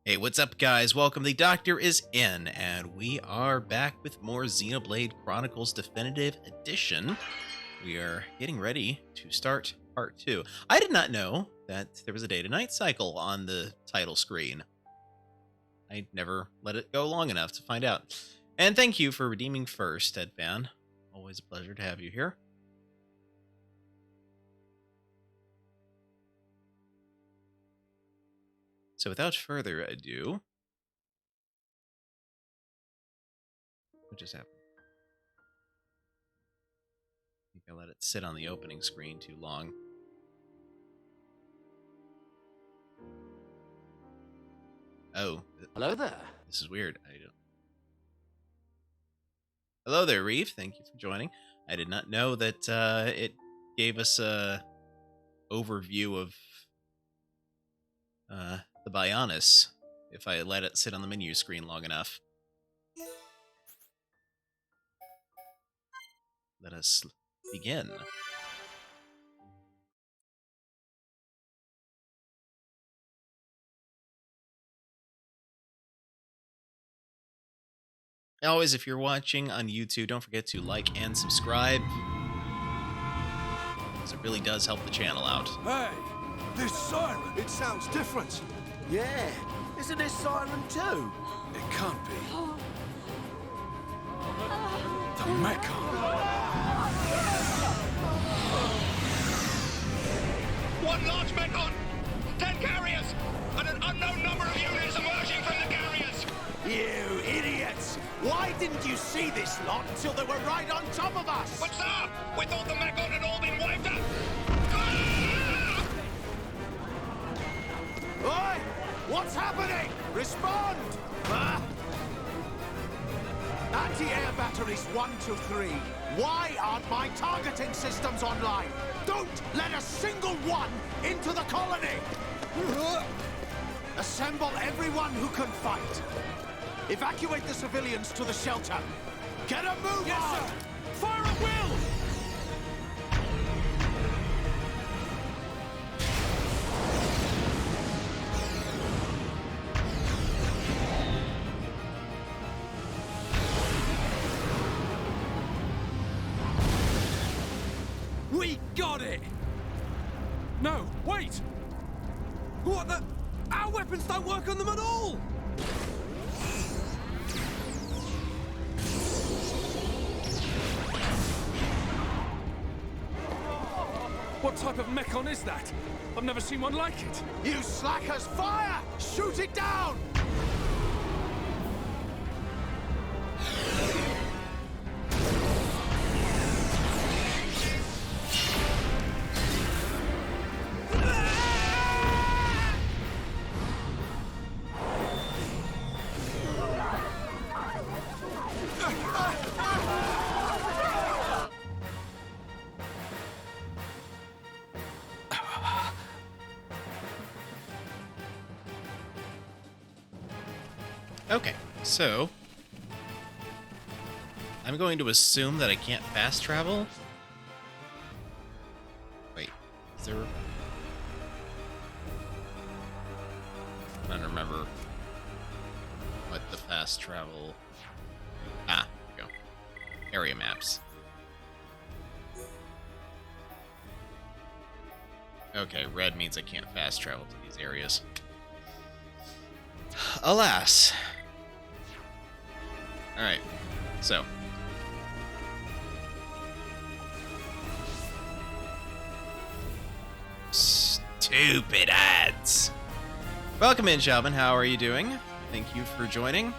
Hey, what's up, guys? Welcome. The Doctor is in, and we are back with more Xenoblade Chronicles Definitive Edition. We are getting ready to start part 2. I did not know that there was a day-to-night cycle on the title screen. I never let it go long enough to find out. And thank you for redeeming first, Ted-Fan. Always a pleasure to have you here. So without further ado, what just happened? I think I let it sit on the opening screen too long. Oh. Hello there. This is weird. Hello there, Reeve. Thank you for joining. I did not know that it gave us a overview of the Bionis if I let it sit on the menu screen long enough. Let us begin. Always, if you're watching on YouTube, don't forget to like and subscribe, because it really does help the channel out. Hey, this siren, it sounds different. Yeah, isn't this siren too? It can't be. The Mechon. One large Mechon, 10 carriers, and an unknown number of units emerging from the carriers. You idiots! Why didn't you see this lot until they were right on top of us? But sir, we thought the Mechon had all been wiped out. Ah! Oi! What's happening? Respond! Anti-air batteries 1 to 3. Why aren't my targeting systems online? Don't let a single one into the colony! Assemble everyone who can fight. Evacuate the civilians to the shelter. Get a move on! Yes, sir. Fire at will! We got it! No, wait! What the? Our weapons don't work on them at all! What type of Mechon is that? I've never seen one like it. You slackers, fire! Shoot it down! Okay, so I'm going to assume that I can't fast travel. Wait, is there? I don't remember what the fast travel. Ah, there we go. Area maps. Okay, red means I can't fast travel to these areas. Alas. Alright, so. Stupid ads! Welcome in, Shelvin. How are you doing? Thank you for joining.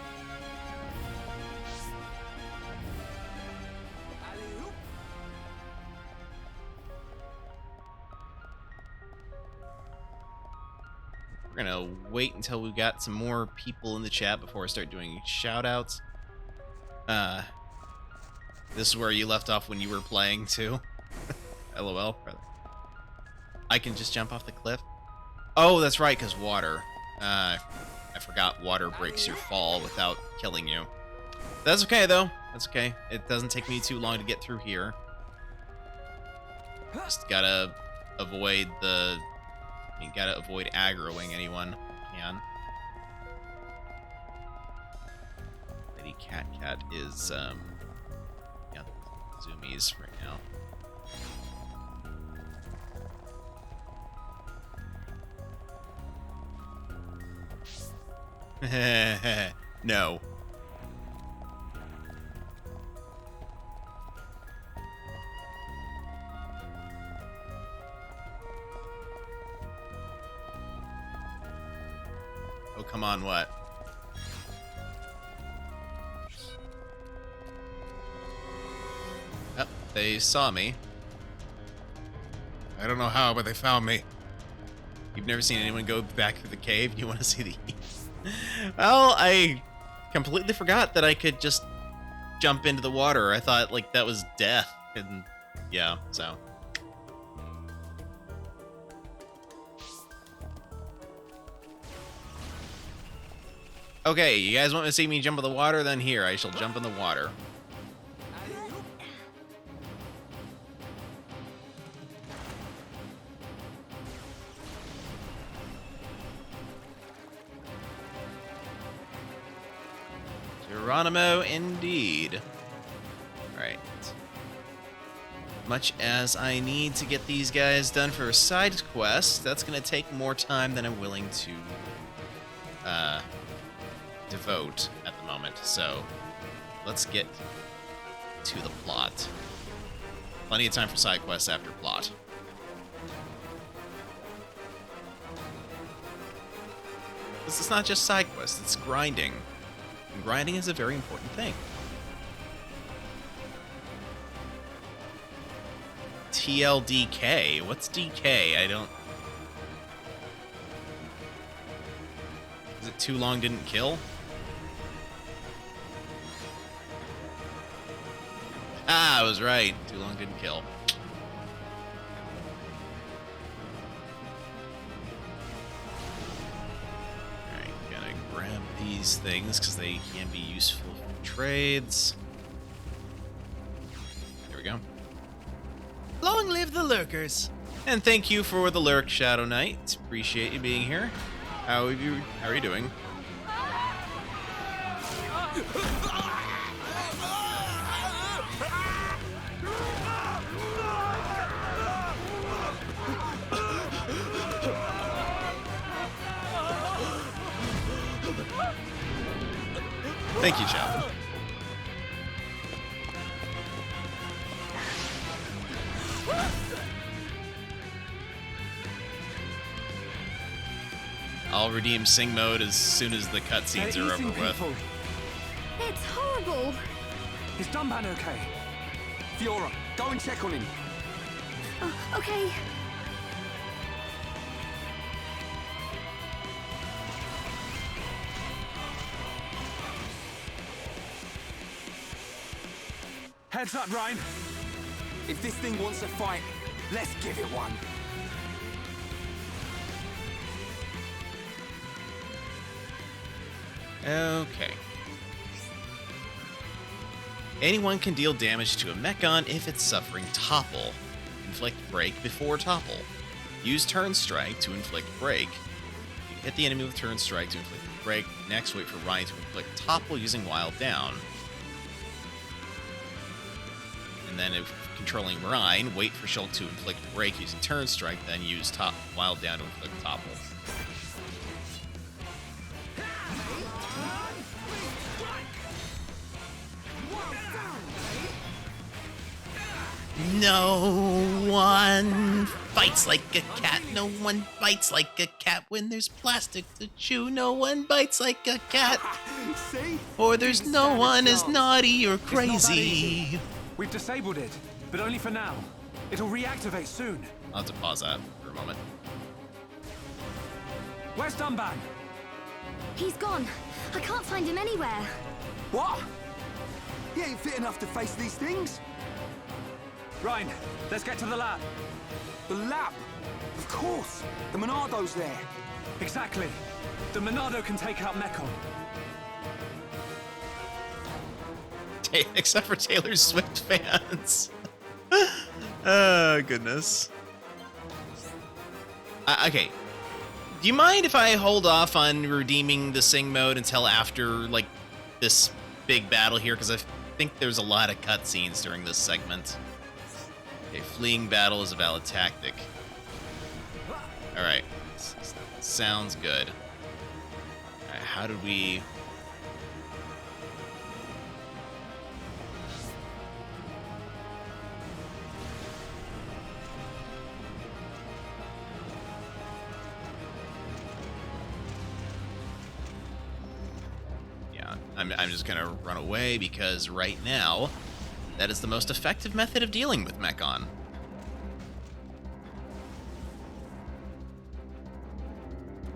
We're gonna wait until we've got some more people in the chat before I start doing shout-outs. This is where you left off when you were playing, too. LOL, brother. I can just jump off the cliff? Oh, that's right, because water. I forgot water breaks your fall without killing you. That's okay, though. That's okay. It doesn't take me too long to get through here. Just gotta avoid the... You gotta avoid aggroing anyone you can. Lady Cat is, yeah, zoomies right now. No. Oh, come on, what? Oh, they saw me. I don't know how, but they found me. You've never seen anyone go back through the cave? You want to see the... Well, I completely forgot that I could just jump into the water. I thought, like, that was death. And, yeah, so... Okay, you guys want to see me jump in the water? Then here, I shall jump in the water. Geronimo, indeed. Alright. Much as I need to get these guys done for a side quest, that's going to take more time than I'm willing to devote at the moment. So, let's get to the plot. Plenty of time for side quests after plot. This is not just side quests, it's grinding. And grinding is a very important thing. TLDK? What's DK? I don't... Is it too long didn't kill? Ah, I was right. Too long didn't kill. Alright, gotta grab these things because they can be useful for trades. There we go. Long live the lurkers! And thank you for the lurk, Shadow Knight. Appreciate you being here. How are you doing? Thank you, Chad. I'll redeem Sing mode as soon as the cutscenes are over with. It's horrible. Is Dunban okay? Fiora, go and check on him. Oh, okay. Heads up, Ryan. If this thing wants a fight, let's give it one. Okay. Anyone can deal damage to a Mechon if it's suffering topple. Inflict break before topple. Use turn strike to inflict break. You hit the enemy with turn strike to inflict break. Next, wait for Ryan to inflict topple using wild down. And then if controlling Ryan, wait for Shulk to inflict break using turn strike, then use wild down to inflict topple. No one fights like a cat. No one bites like a cat when there's plastic to chew. No one bites like a cat. See? Or there's no one as naughty or crazy. We've disabled it, but only for now. It'll reactivate soon. I'll have to pause that for a moment. Where's Dunban? He's gone. I can't find him anywhere. What? He ain't fit enough to face these things. Ryan, let's get to the lab. The lab? Of course. The Monardo's there. Exactly. The Monardo can take out Mechon. Except for Taylor Swift fans. Oh, goodness. Okay. Do you mind if I hold off on redeeming the Sing mode until after, like, this big battle here because I think there's a lot of cutscenes during this segment. Okay, fleeing battle is a valid tactic. Alright. Sounds good. Alright, how did we... Yeah, I'm just gonna run away because right now, that is the most effective method of dealing with Mechon.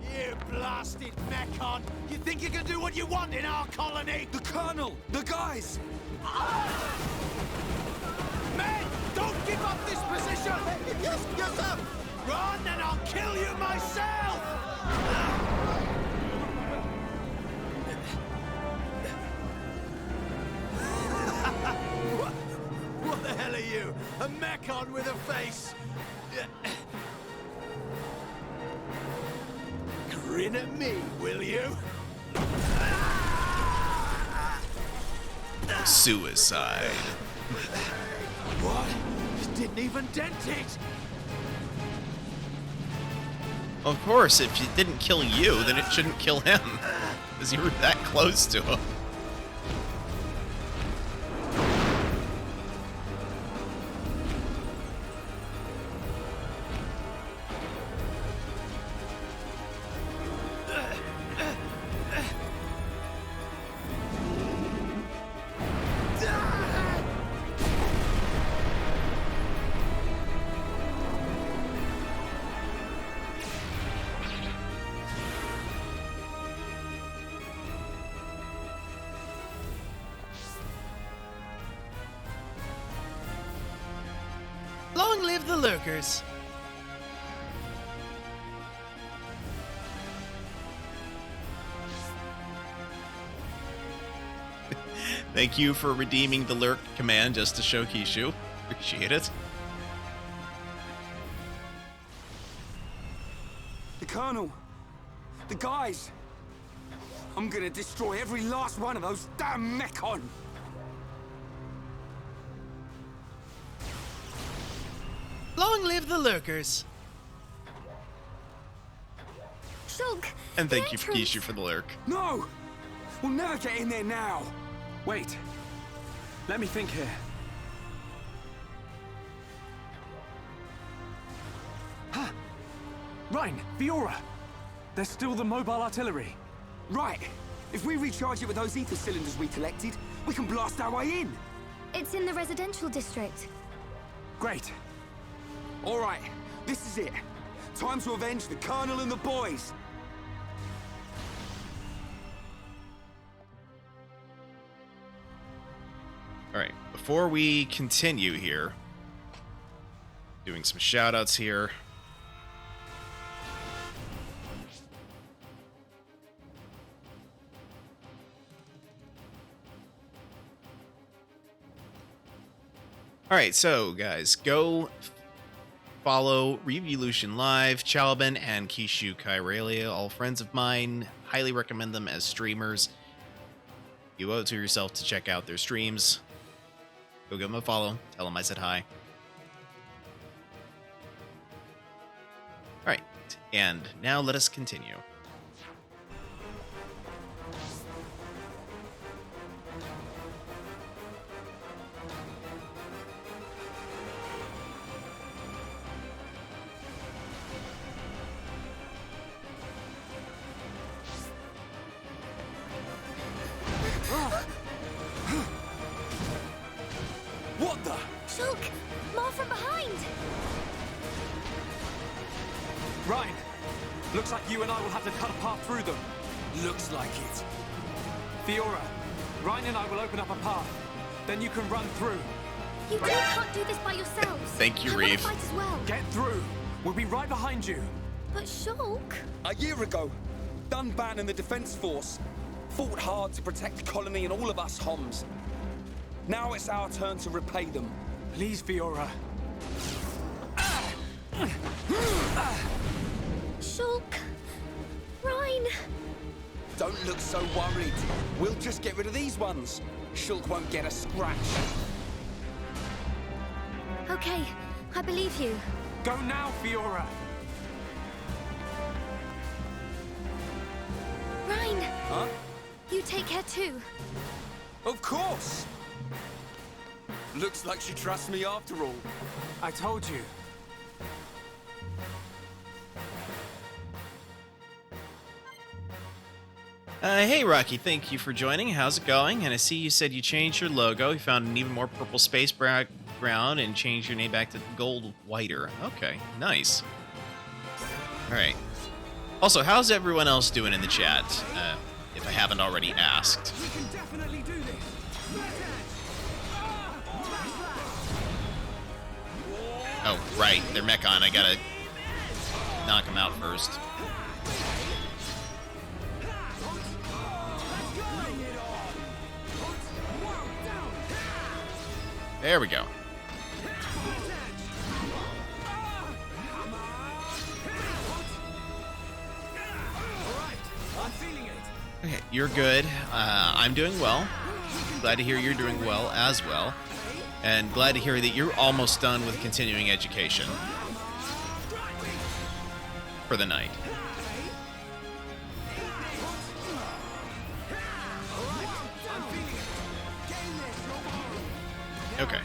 You blasted Mechon! You think you can do what you want in our colony? The Colonel! The guys! Men, don't give up this position! Yes, sir! Run and I'll kill you myself! What the hell are you? A Mechon with a face? Grin at me, will you? Suicide. What? Didn't even dent it! Of course, if it didn't kill you, then it shouldn't kill him. Because you were that close to him. Long live the lurkers. Thank you for redeeming the lurk command just to show Kishu. Appreciate it. The Colonel! The guys! I'm gonna destroy every last one of those damn Mechon! Long live the lurkers. Shulk! And the thank you, entrance. Kishu, for the lurk. No! We'll never get in there now! Wait. Let me think here. Huh! Rhine, Fiora! There's still the mobile artillery. Right! If we recharge it with those ether cylinders we collected, we can blast our way in! It's in the residential district. Great. All right, this is it. Time to avenge the Colonel and the boys. All right, before we continue here, doing some shout-outs here. All right, so guys, go follow Revolution Live, Chalban, and Kishu Kyralia, all friends of mine. Highly recommend them as streamers. You owe it to yourself to check out their streams. Go give them a follow. Tell them I said hi. All right, and now let us continue. What the? Shulk! More from behind! Rhine, looks like you and I will have to cut a path through them. Looks like it. Fiora, Rhine and I will open up a path. Then you can run through. You two can't do this by yourselves. Thank you, I wanna Reeve. fight as well. Get through. We'll be right behind you. But Shulk... A year ago, Dunban and the Defense Force fought hard to protect the colony and all of us Homs. Now it's our turn to repay them. Please, Fiora. Shulk... Rhine... Don't look so worried. We'll just get rid of these ones. Shulk won't get a scratch. Okay, I believe you. Go now, Fiora. Ryan, Huh? you take care too. Of course! Looks like she trusts me after all. I told you. Hey Rocky, thank you for joining. How's it going? And I see you said you changed your logo. You found an even more purple space background and changed your name back to Gold Whiter. Okay, nice. All right. Also, how's everyone else doing in the chat? If I haven't already asked. We can definitely do this. Oh, right, they're Mechon. I gotta knock them out first. There we go. Okay, you're good. I'm doing well. Glad to hear you're doing well as well. And glad to hear that you're almost done with continuing education for the night. Okay.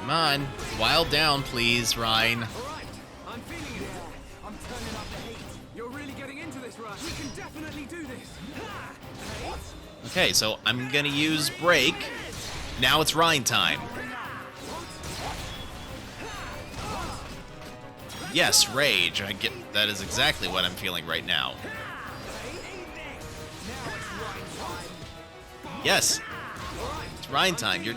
Come on, wild down, please, Ryan. I'm feeling it. I'm turning up the heat. You're really getting into this, Rush. We can definitely do this. Okay, so I'm gonna use break. Now it's Ryan time. Yes, rage. I get that is exactly what I'm feeling right now. Yes, it's Ryan time. You're.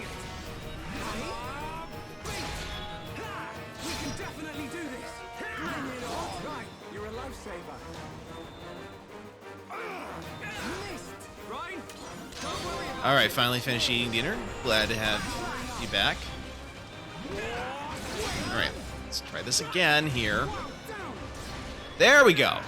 All right, finally finished eating dinner. Glad to have you back. All right, let's try this again here. There we go.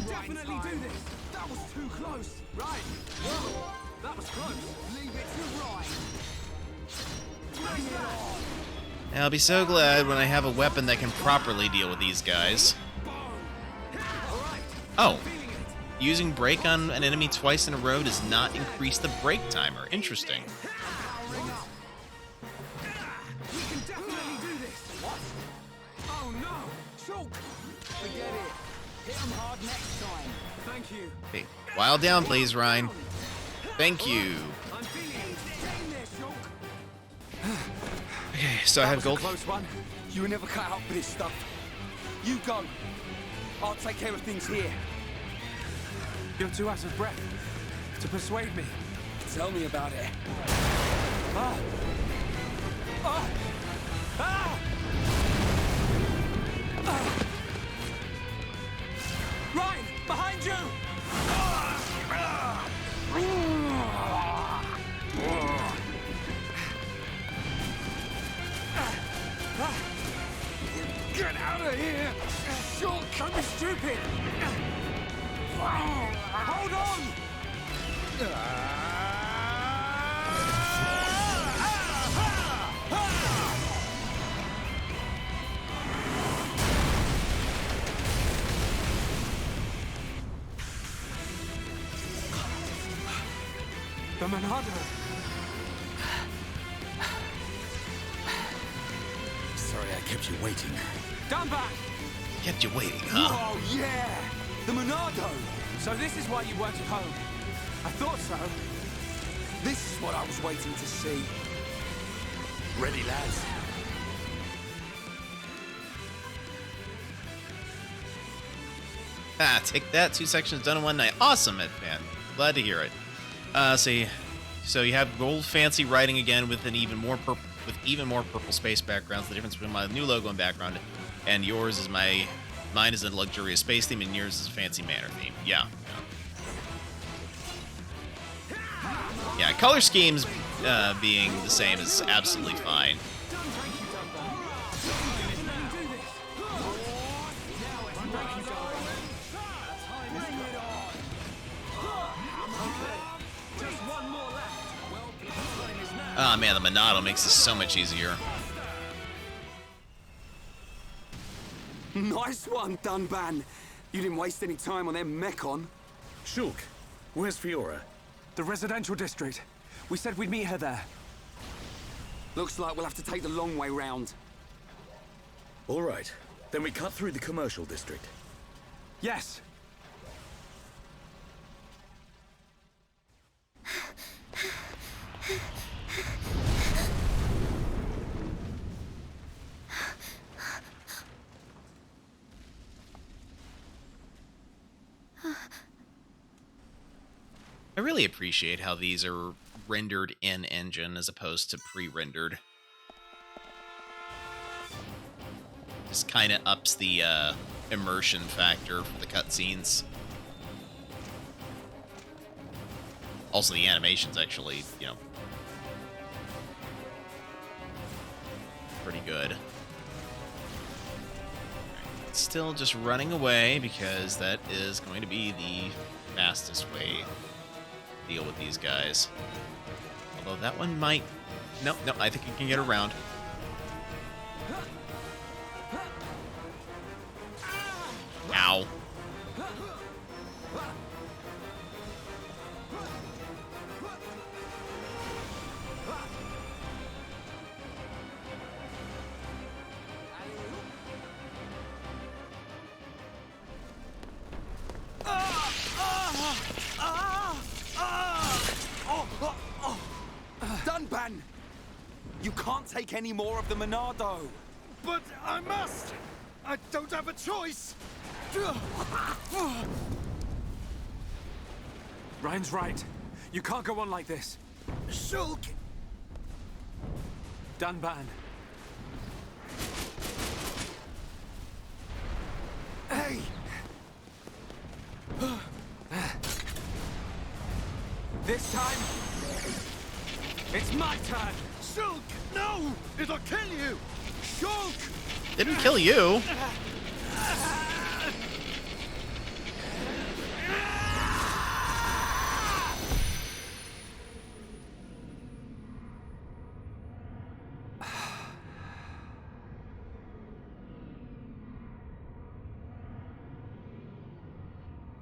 Definitely do this. That was too close. Right. Whoa. That was close. Leave it to right. I'll be so glad when I have a weapon that can properly deal with these guys. Oh, using break on an enemy twice in a row does not increase the break timer. Interesting. We can definitely do this. What? Oh no. Shulk. Forget it. Hit him hard next time. Thank you. Okay, wild down, please, Ryan. Thank you. I'm feeling it. Getting there, Shulk. Okay, so I have gold. Close one. You were never cut out for this stuff. You go. I'll take care of things here. You're too out of breath to persuade me. Tell me about it. Ah! Ah! Ah! Ah! Ryan, behind you! Get out of here! Shulk, don't be stupid! Hold on! The Monado! Sorry I kept you waiting. Dunban! Kept you waiting, huh? Oh, yeah! The Monado! So this is why you weren't at home. I thought so. This is what I was waiting to see. Ready, lads? Ah, take that. 2 sections done in one night. Awesome, man. Glad to hear it. So you have gold fancy writing again with even more purple space backgrounds. The difference between my new logo and background and yours is mine is a luxurious space theme and yours is a fancy manor theme. Yeah. Yeah, color schemes being the same is absolutely fine. Oh man, the Monado makes this so much easier. Nice one, Dunban. You didn't waste any time on them Mechon. Shulk, where's Fiora? The residential district. We said we'd meet her there. Looks like we'll have to take the long way round. All right, then we cut through the commercial district. Yes. I really appreciate how these are rendered in engine as opposed to pre-rendered. Just kind of ups the immersion factor for the cutscenes. Also, the animation's actually, you know, pretty good. Still just running away because that is going to be the fastest way to deal with these guys. Although that one might... No, I think you can get around. Ow. Dunban! You can't take any more of the Monado. But I must! I don't have a choice! Ryan's right. You can't go on like this. Shulk! Dunban. Hey! This time, it's my turn. Shulk! No! It'll kill you! Shulk! Didn't kill you.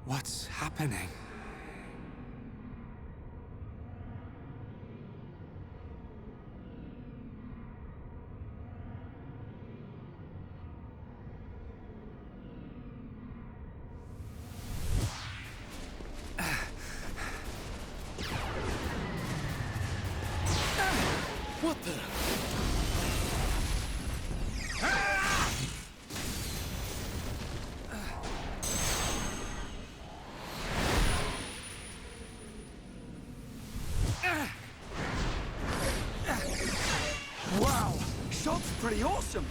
What's happening? What the? Wow! Shulk's pretty awesome!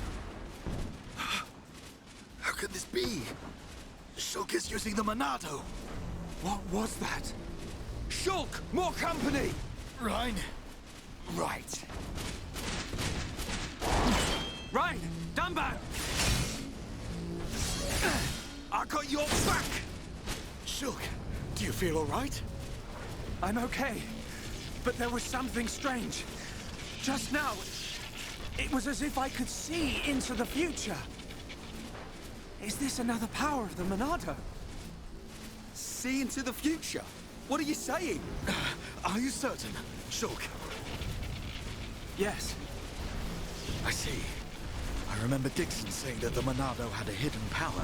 How could this be? Shulk is using the Monado. What was that? Shulk! More company! Ryan. Right. Ryan! Dunban! I got your back! Shulk, do you feel all right? I'm okay. But there was something strange. Just now, it was as if I could see into the future. Is this another power of the Monado? See into the future. What are you saying? Are you certain? Shulk. Yes. I see. I remember Dixon saying that the Monado had a hidden power.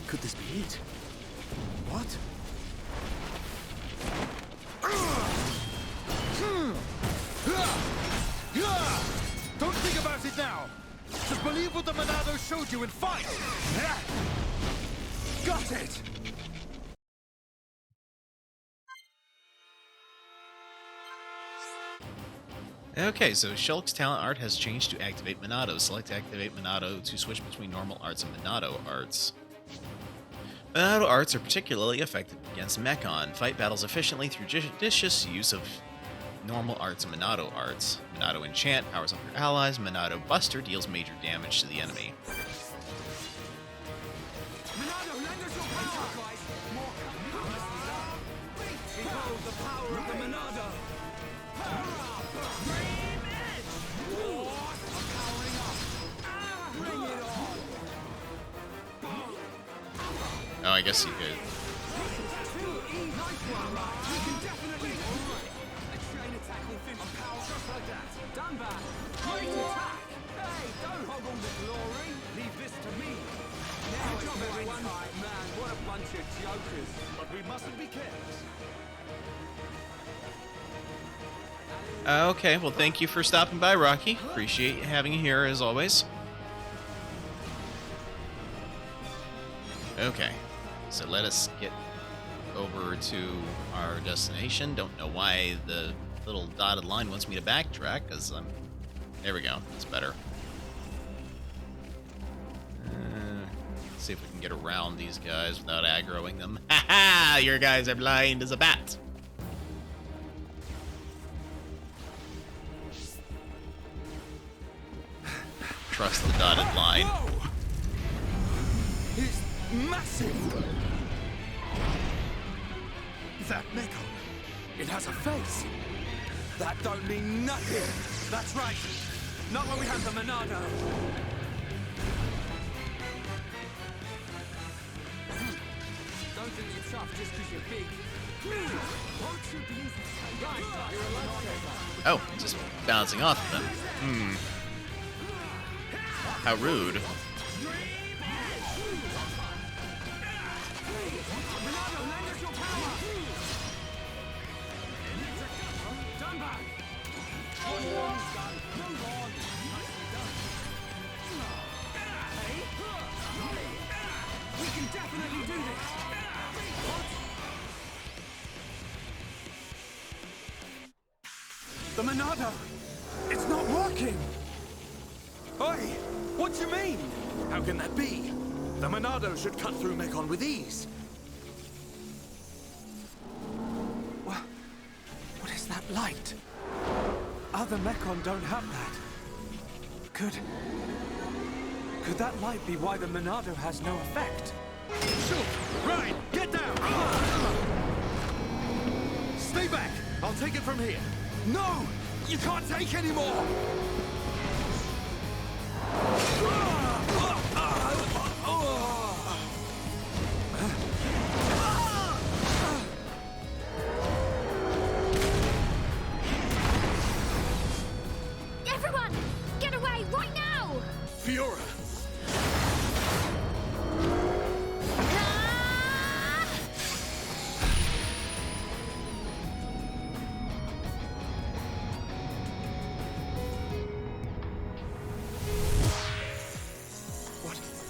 Could this be it? What? Don't think about it now. Just believe what the Monado showed you and fight. Got it. Okay, so Shulk's talent art has changed to activate Monado. Select activate Monado to switch between normal arts and Monado arts. Monado arts are particularly effective against Mechon. Fight battles efficiently through judicious use of normal arts and Monado arts. Monado Enchant powers up your allies. Monado Buster deals major damage to the enemy. Monado, lend us your power! Behold the power of the Monado! Oh, I guess you could. Done back! Great attack! Hey, don't hog all the glory! Leave this to me! Now good job, everyone! Man, what a bunch of jokers! But we mustn't be careless. Okay, well, thank you for stopping by, Rocky. Appreciate having you here, as always. Okay, so let us get over to our destination. Don't know why the little dotted line wants me to backtrack, because I'm... There we go. That's better. Let's see if we can get around these guys without aggroing them. Ha ha! Your guys are blind as a bat! Trust the dotted line. Whoa! It's massive! That Mechon. It has a face. That don't mean nothing! That's right! Not when we have the Monado! Don't think you're tough just because you're big. Won't you be easy to take? Right, you're a lifesaver. Oh, just bouncing off of them. How rude. Monado, lend us your power! Done back! Move on! Nicely done. Hey? We can definitely do this! The Monado! It's not working! Oi! What do you mean? How can that be? The Monado should cut through Mechon with ease. What is that light? Other Mechon don't have that. Could that light be why the Monado has no effect? Shoot! Ryan, get down! Stay back! I'll take it from here. No! You can't take any more! Everyone, get away right now! Fiora! Ah!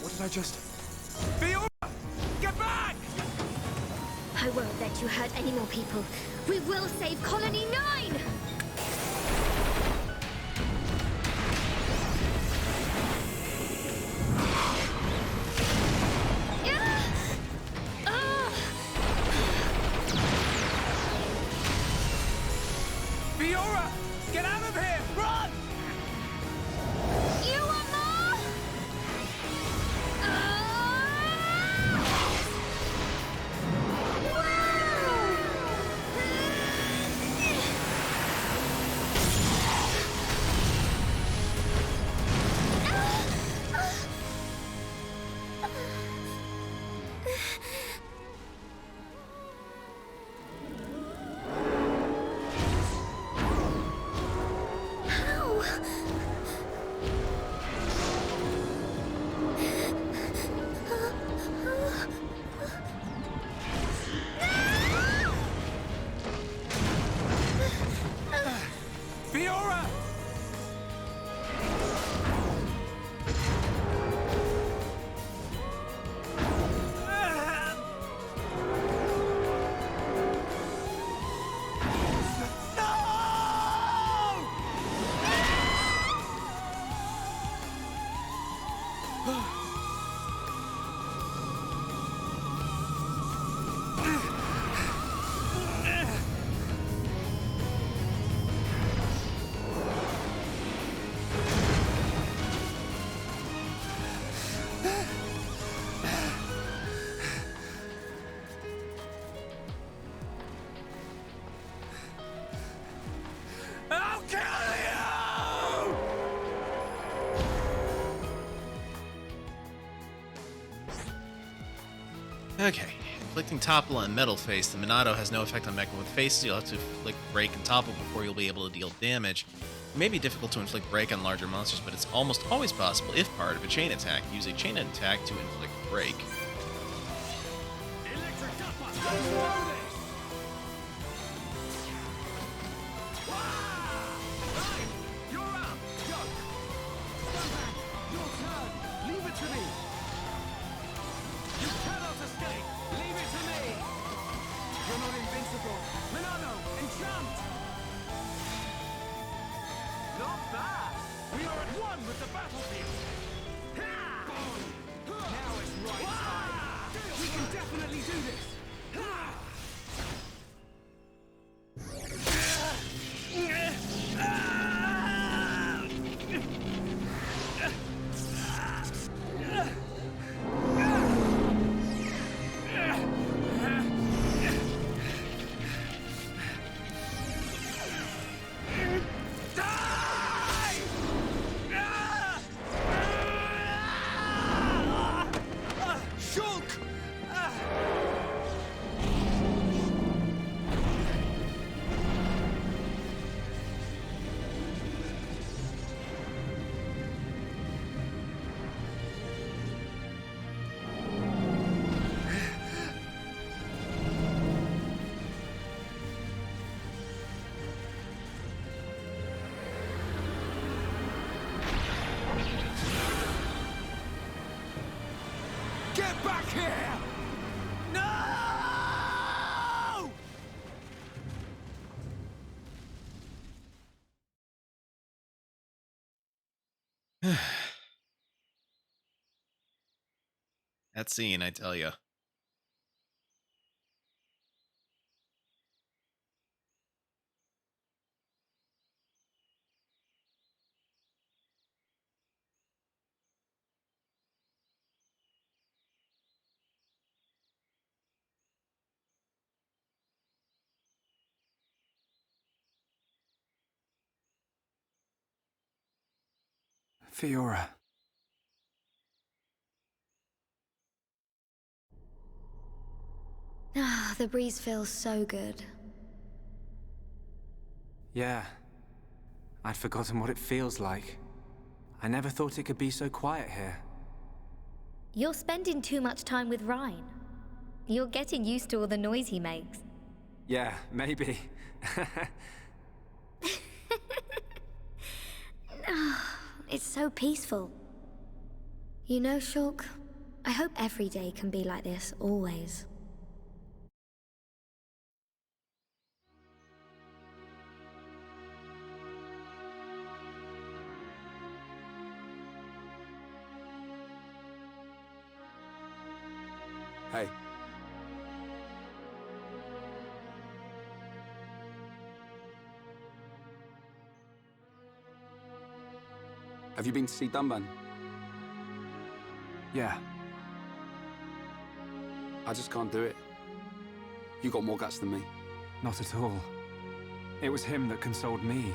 What did I just... Fiora! Get back! I won't let you hurt any more people. We will save Colony 9! Fiora! Get out of here! Run! You want more? Okay. Inflicting topple on metal face. The Monado has no effect on mecha with faces. You'll have to inflict break and topple before you'll be able to deal damage. It may be difficult to inflict break on larger monsters, but it's almost always possible if part of a chain attack. Use a chain attack to inflict break. Get back here! No! That scene, I tell you. Fiora. Ah, the breeze feels so good. Yeah. I'd forgotten what it feels like. I never thought it could be so quiet here. You're spending too much time with Ryan. You're getting used to all the noise he makes. Yeah, maybe. It's so peaceful. You know, Shulk, I hope every day can be like this, always. Hey. Have you been to see Dunban? Yeah. I just can't do it. You got more guts than me. Not at all. It was him that consoled me.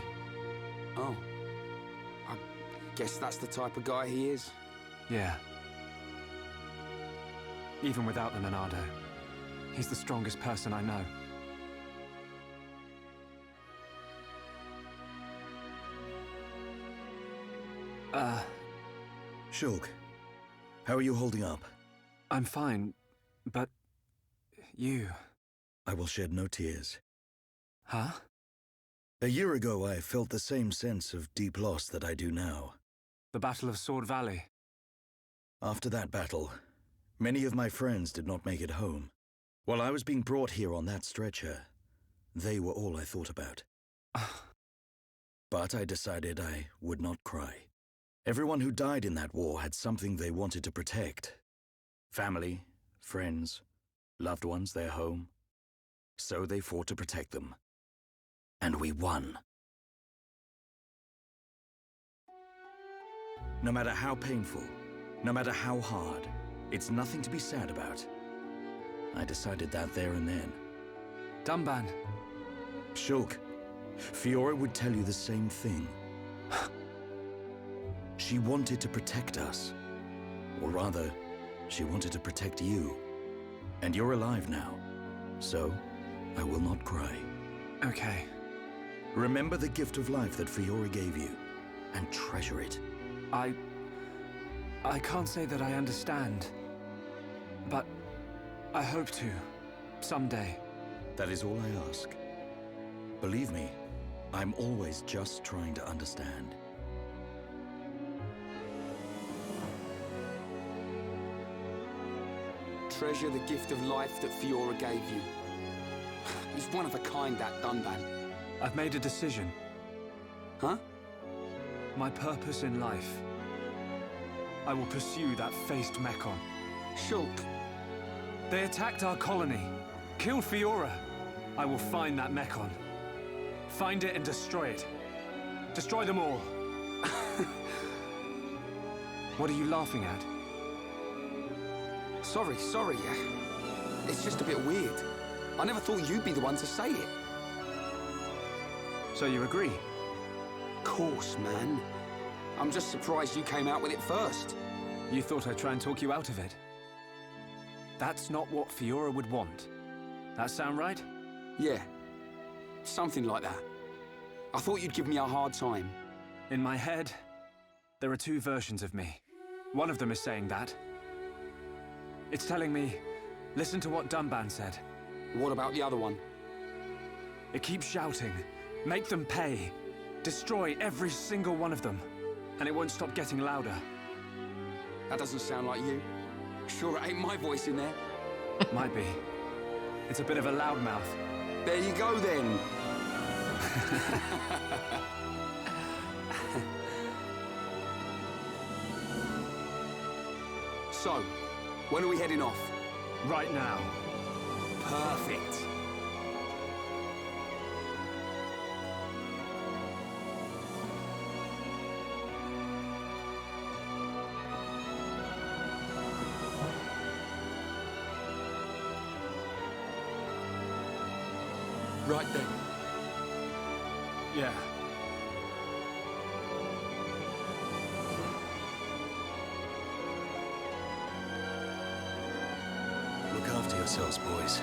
Oh. I guess that's the type of guy he is. Yeah. Even without the Monado, he's the strongest person I know. Shulk, how are you holding up? I'm fine, but you... I will shed no tears. Huh? A year ago, I felt the same sense of deep loss that I do now. The Battle of Sword Valley. After that battle, many of my friends did not make it home. While I was being brought here on that stretcher, they were all I thought about. But I decided I would not cry. Everyone who died in that war had something they wanted to protect. Family, friends, loved ones, their home. So they fought to protect them. And we won. No matter how painful, no matter how hard, it's nothing to be sad about. I decided that there and then. Dunban. Shulk, Fiora would tell you the same thing. She wanted to protect us. Or rather, she wanted to protect you. And you're alive now, so I will not cry. Okay. Remember the gift of life that Fiora gave you, and treasure it. I can't say that I understand, but I hope to, someday. That is all I ask. Believe me, I'm always just trying to understand. Treasure the gift of life that Fiora gave you. He's one of a kind, that Dunban. I've made a decision. Huh? My purpose in life. I will pursue that faced Mechon. Shulk. They attacked our colony, killed Fiora. I will find that Mechon. Find it and destroy it. Destroy them all. What are you laughing at? Sorry. It's just a bit weird. I never thought you'd be the one to say it. So you agree? Course, man. I'm just surprised you came out with it first. You thought I'd try and talk you out of it? That's not what Fiora would want. That sound right? Yeah. Something like that. I thought you'd give me a hard time. In my head, there are two versions of me. One of them is saying that. It's telling me, listen to what Dunban said. What about the other one? It keeps shouting, make them pay. Destroy every single one of them. And it won't stop getting louder. That doesn't sound like you. Sure it ain't my voice in there. Might be. It's a bit of a loudmouth. There you go then. So, when are we heading off? Right now. Perfect. Right then. Yeah. Look after yourselves, boys.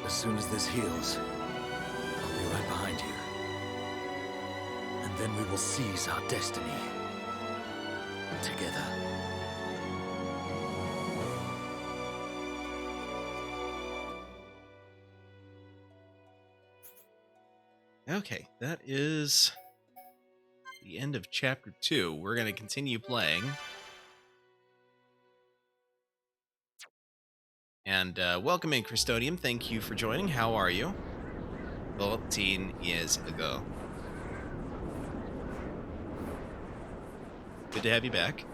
As soon as this heals, I'll be right behind you. And then we will seize our destiny. Together. Okay, that is the end of chapter 2. We're going to continue playing. And welcome in, Christodium. Thank you for joining. How are you? 14 years ago. Good to have you back.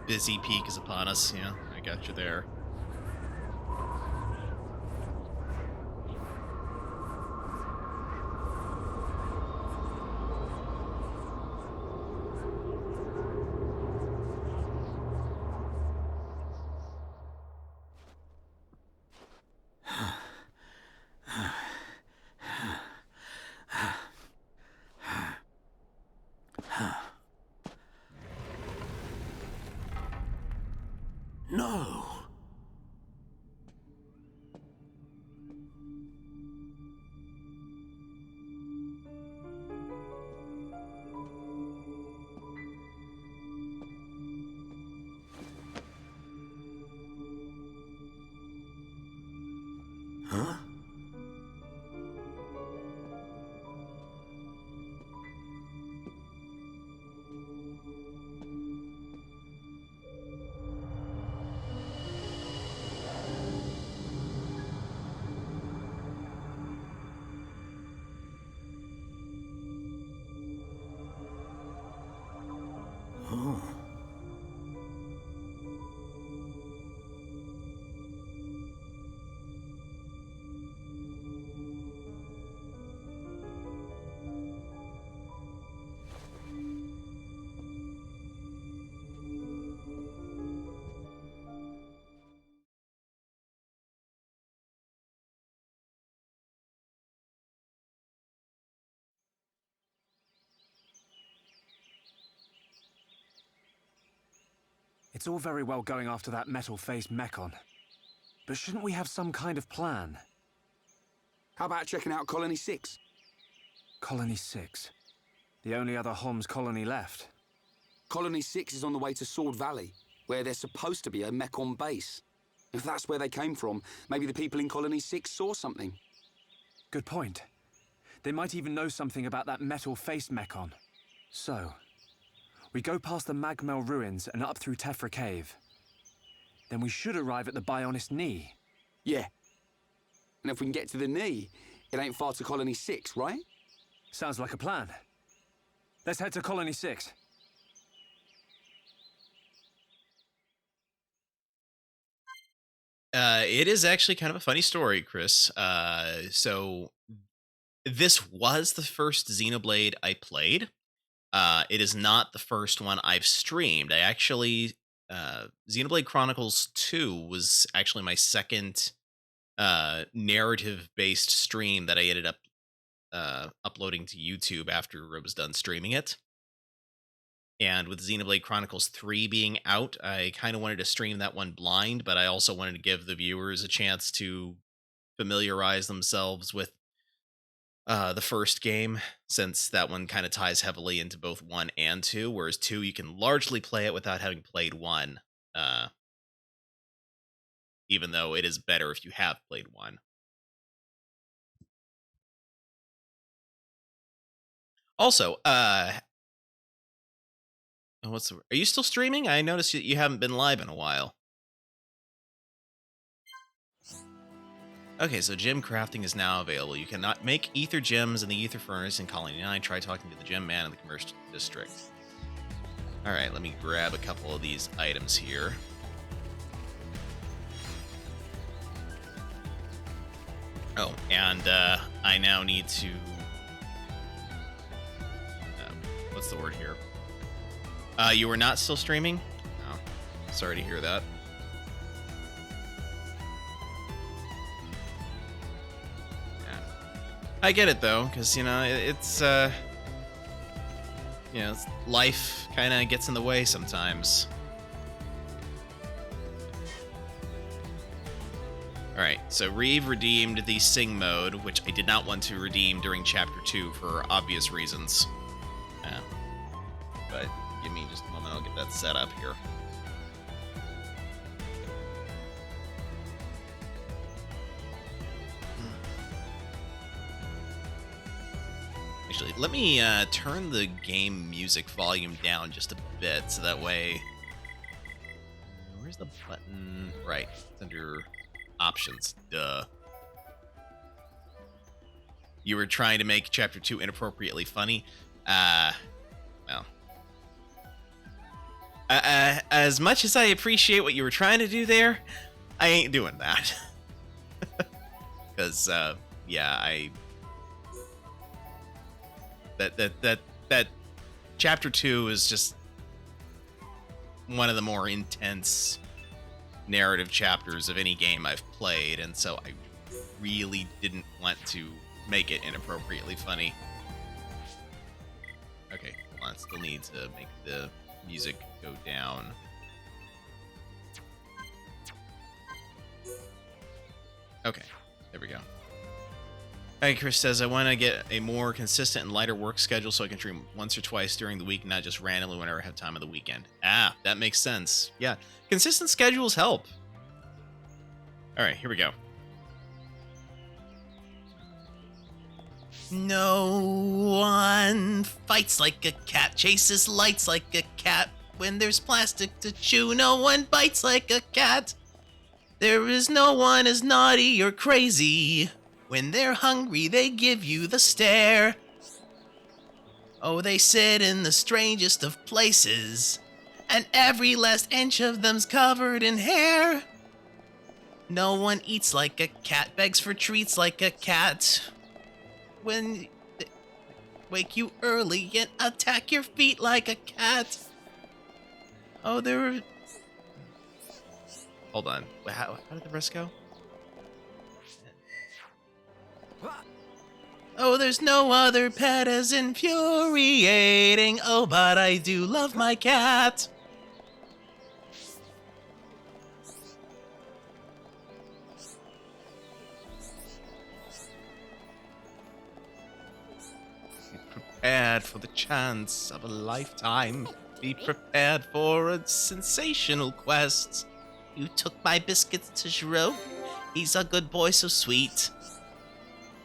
Busy peak is upon us. Yeah, I got you there. No! Huh? It's all very well going after that metal-faced Mechon. But shouldn't we have some kind of plan? How about checking out Colony 6? Colony 6. The only other Homs colony left. Colony 6 is on the way to Sword Valley, where there's supposed to be a Mechon base. If that's where they came from, maybe the people in Colony 6 saw something. Good point. They might even know something about that metal-faced Mechon. So, we go past the Magmel ruins and up through Tephra Cave. Then we should arrive at the Bionis Knee. Yeah. And if we can get to the knee, it ain't far to Colony 6, right? Sounds like a plan. Let's head to Colony 6. It is actually kind of a funny story, Chris. So this was the first Xenoblade I played. It is not the first one I've streamed. I actually, Xenoblade Chronicles 2 was actually my second narrative-based stream that I ended up uploading to YouTube after I was done streaming it. And with Xenoblade Chronicles 3 being out, I kind of wanted to stream that one blind, but I also wanted to give the viewers a chance to familiarize themselves with the first game, since that one kind of ties heavily into both 1 and 2, whereas 2, you can largely play it without having played 1, even though it is better if you have played 1. Also, are you still streaming? I noticed that you haven't been live in a while. Okay, so gem crafting is now available. You cannot make ether gems in the ether furnace in Colony 9. Try talking to the gem man in the commercial district. Alright, let me grab a couple of these items here. Oh, and I now need to... what's the word here? You were not still streaming? Oh, sorry to hear that. Yeah. I get it, though, because, you know, it's, you know, life kind of gets in the way sometimes. Alright, so Reeve redeemed the Sing mode, which I did not want to redeem during Chapter 2 for obvious reasons. But give me just a moment, I'll get that set up here. Actually, let me turn the game music volume down just a bit, so that way... Where's the button? Right, it's under options. Duh. You were trying to make Chapter 2 inappropriately funny? Well... as much as I appreciate what you were trying to do there, I ain't doing that. Because, yeah, that Chapter 2 is just one of the more intense narrative chapters of any game I've played, and so I really didn't want to make it inappropriately funny. Okay, hold on, still need to make the music go down. Okay, there we go. Hey, Chris says, I want to get a more consistent and lighter work schedule so I can stream once or twice during the week, not just randomly whenever I have time on the weekend. Ah, that makes sense. Yeah, consistent schedules help. Alright, here we go. No one fights like a cat, chases lights like a cat. When there's plastic to chew, no one bites like a cat. There is no one as naughty or crazy. When they're hungry, they give you the stare. Oh, they sit in the strangest of places, and every last inch of them's covered in hair. No one eats like a cat, begs for treats like a cat. When they wake you early and attack your feet like a cat. Oh, there. Hold on. How did the rest go? Oh, there's no other pet as infuriating. Oh, but I do love my cat. Be prepared for the chance of a lifetime. Be prepared for a sensational quest. You took my biscuits to Giro. He's a good boy, so sweet.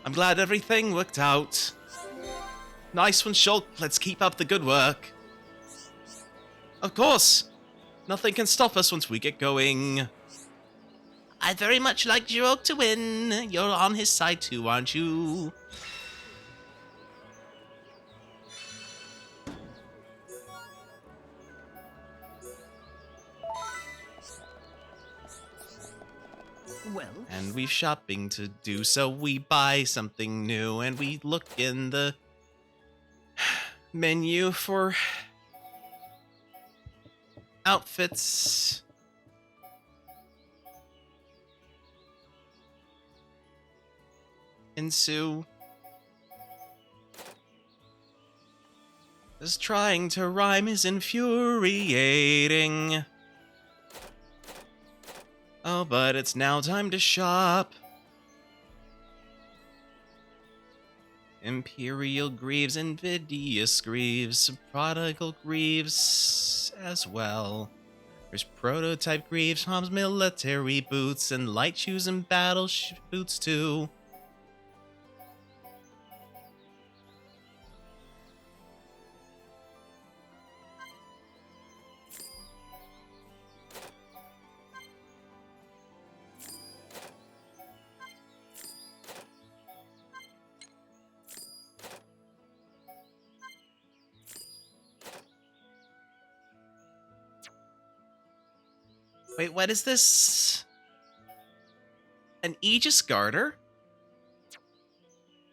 I'm glad everything worked out. Nice one, Shulk. Let's keep up the good work. Of course. Nothing can stop us once we get going. I'd very much like Giro to win. You're on his side too, aren't you? Well, And we've shopping to do, so we buy something new and we look in the menu for outfits. Insu is trying to rhyme is infuriating. Oh, but it's now time to shop. Imperial Greaves, Invidious Greaves, Prodigal Greaves as well. There's Prototype Greaves, Hom's military boots, and light shoes and battle boots too. Wait, what is this? An Aegis Garter?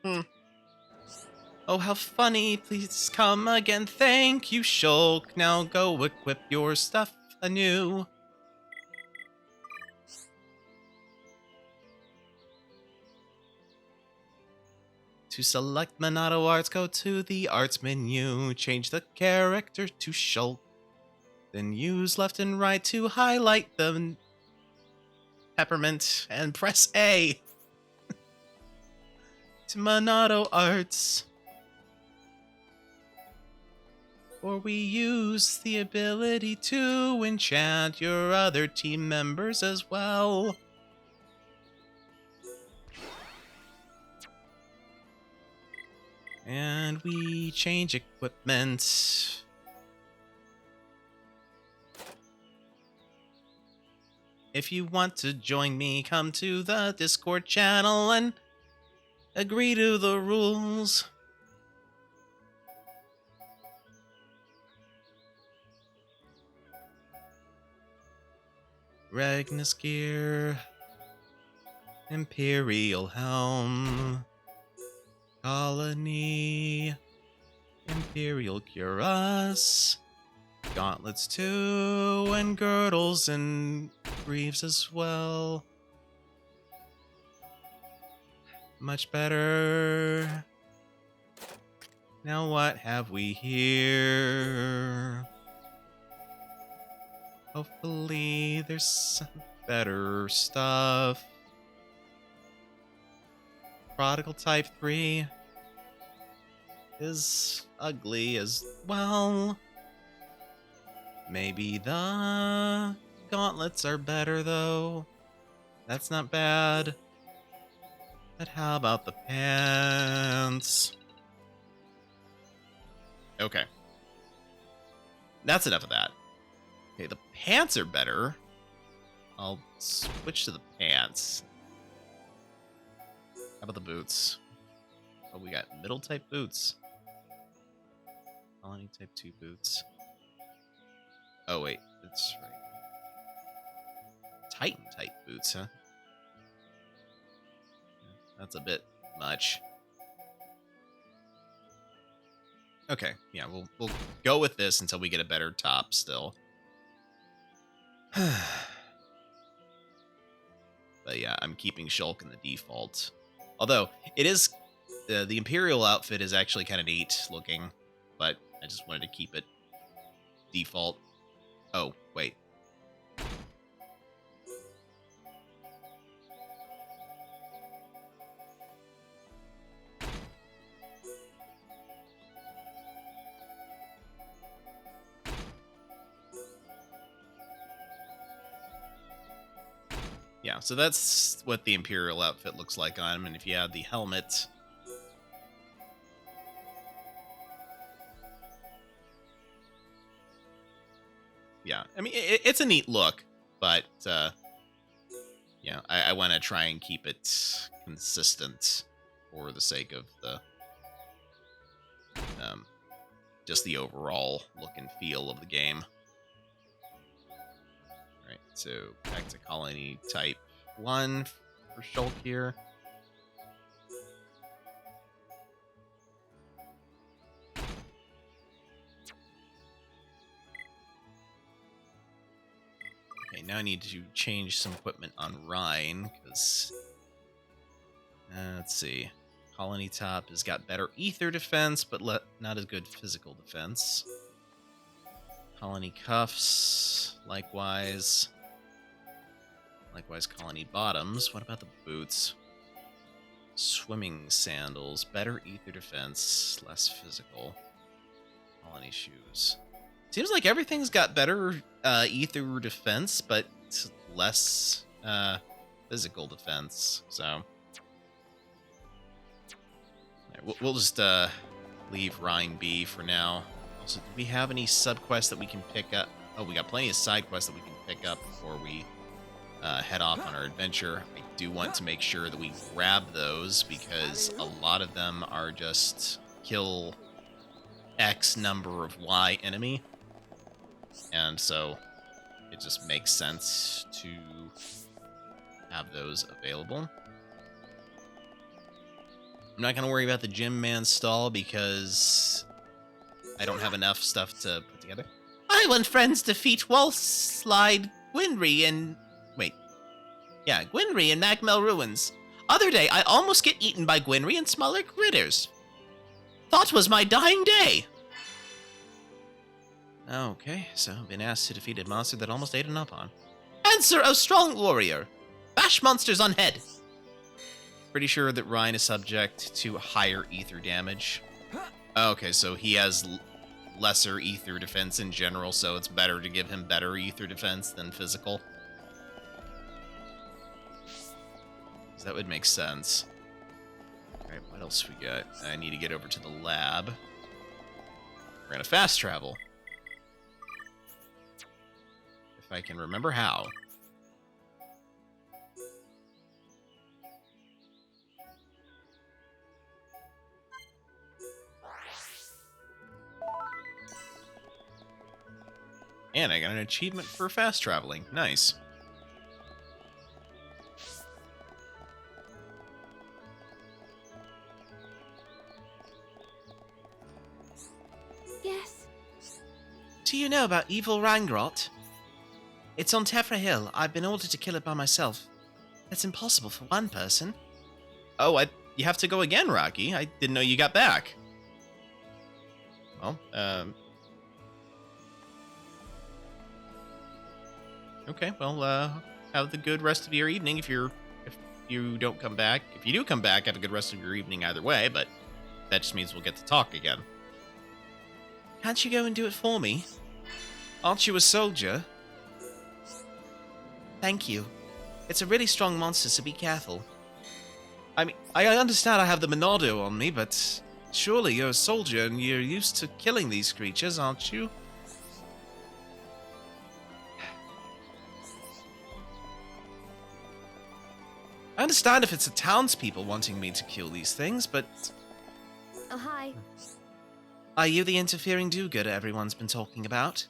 Oh, how funny. Please come again. Thank you, Shulk. Now go equip your stuff anew. To select Monado Arts, go to the Arts menu. Change the character to Shulk. Then use left and right to highlight the peppermint and press A to Monado Arts. Or we use the ability to enchant your other team members as well. And we change equipment. If you want to join me, come to the Discord channel and agree to the rules. Ragnus gear, Imperial helm, colony, Imperial cuirass, gauntlets too, and girdles and greaves as well. Much better. Now what have we here? Hopefully there's some better stuff. Prodigal Type 3 is ugly as well. Maybe the gauntlets are better though. That's not bad. But how about the pants? Okay. That's enough of that. Okay, the pants are better. I'll switch to the pants. How about the boots? Oh, we got middle type boots. Colony type 2 boots. Oh, wait. That's right. Titan type boots, huh? That's a bit much. Okay, yeah, we'll go with this until we get a better top still. But yeah, I'm keeping Shulk in the default. Although, it is... the Imperial outfit is actually kind of neat looking, but I just wanted to keep it default. Oh, wait. Yeah, so that's what the Imperial outfit looks like on him, and if you add the helmet... Yeah, I mean, it's a neat look, but, yeah, I want to try and keep it consistent for the sake of the, just the overall look and feel of the game. Alright, so back to Colony Type 1 for Shulk here. Okay, now I need to change some equipment on Rhine, because... let's see. Colony Top has got better ether defense, but not as good physical defense. Colony Cuffs, likewise. Likewise, Colony Bottoms. What about the boots? Swimming Sandals, better ether defense, less physical. Colony Shoes. Seems like everything's got better ether defense, but less physical defense. So we'll just leave Rhine be for now. Also, do we have any sub-quests that we can pick up? Oh, we got plenty of side quests that we can pick up before we head off on our adventure. I do want to make sure that we grab those, because a lot of them are just kill X number of Y enemy. And so it just makes sense to have those available. I'm not going to worry about the Gym Man stall because I don't have enough stuff to put together. Island friends defeat Wall Slide Gwynry and... Wait. Yeah, Gwynry and Magmel Ruins. Other day, I almost get eaten by Gwynry and smaller critters. Thought was my dying day. Okay, so been asked to defeat a monster that almost ate an up on. Answer, O strong warrior. Bash monsters on head. Pretty sure that Rhine is subject to higher ether damage. Okay, so he has lesser ether defense in general, so it's better to give him better ether defense than physical. So that would make sense. Alright, what else we got? I need to get over to the lab. We're gonna fast travel. If I can remember how. And I got an achievement for fast traveling. Nice. Yes. Do you know about evil Rangrot? It's on Tefra Hill. I've been ordered to kill it by myself. That's impossible for one person. Oh, you have to go again, Rocky. I didn't know you got back. Well, okay, well, have the good rest of your evening if you don't come back. If you do come back, have a good rest of your evening either way, but that just means we'll get to talk again. Can't you go and do it for me? Aren't you a soldier? Thank you. It's a really strong monster, so be careful. I mean, I understand I have the Monado on me, but surely you're a soldier and you're used to killing these creatures, aren't you? I understand if it's the townspeople wanting me to kill these things, but... Oh, hi. Are you the interfering do-gooder everyone's been talking about?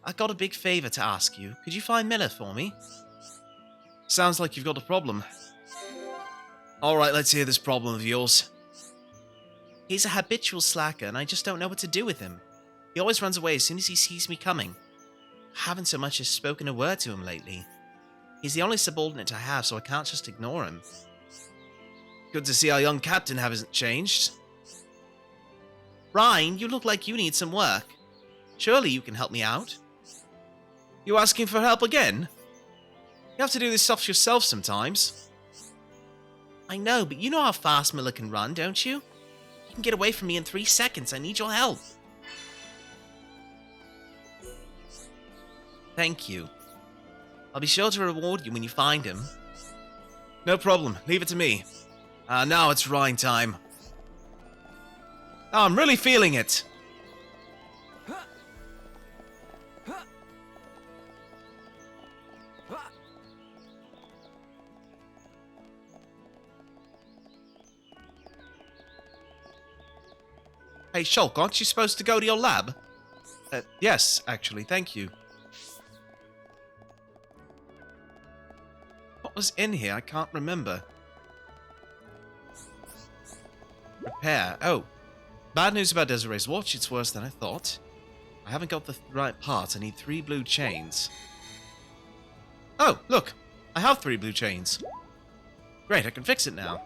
I got a big favor to ask you. Could you find Miller for me? Sounds like you've got a problem. Alright, let's hear this problem of yours. He's a habitual slacker, and I just don't know what to do with him. He always runs away as soon as he sees me coming. I haven't so much as spoken a word to him lately. He's the only subordinate I have, so I can't just ignore him. Good to see our young captain hasn't changed. Rhine, you look like you need some work. Surely you can help me out. You asking for help again? You have to do this stuff yourself sometimes. I know, but you know how fast Miller can run, don't you? You can get away from me in 3 seconds. I need your help. Thank you. I'll be sure to reward you when you find him. No problem. Leave it to me. Now it's rhyme time. Oh, I'm really feeling it. Hey, Shulk, aren't you supposed to go to your lab? Yes, actually, thank you. What was in here? I can't remember. Repair. Oh. Bad news about Desiree's watch. It's worse than I thought. I haven't got the right parts. I need 3 blue chains. Oh, look. I have 3 blue chains. Great, I can fix it now.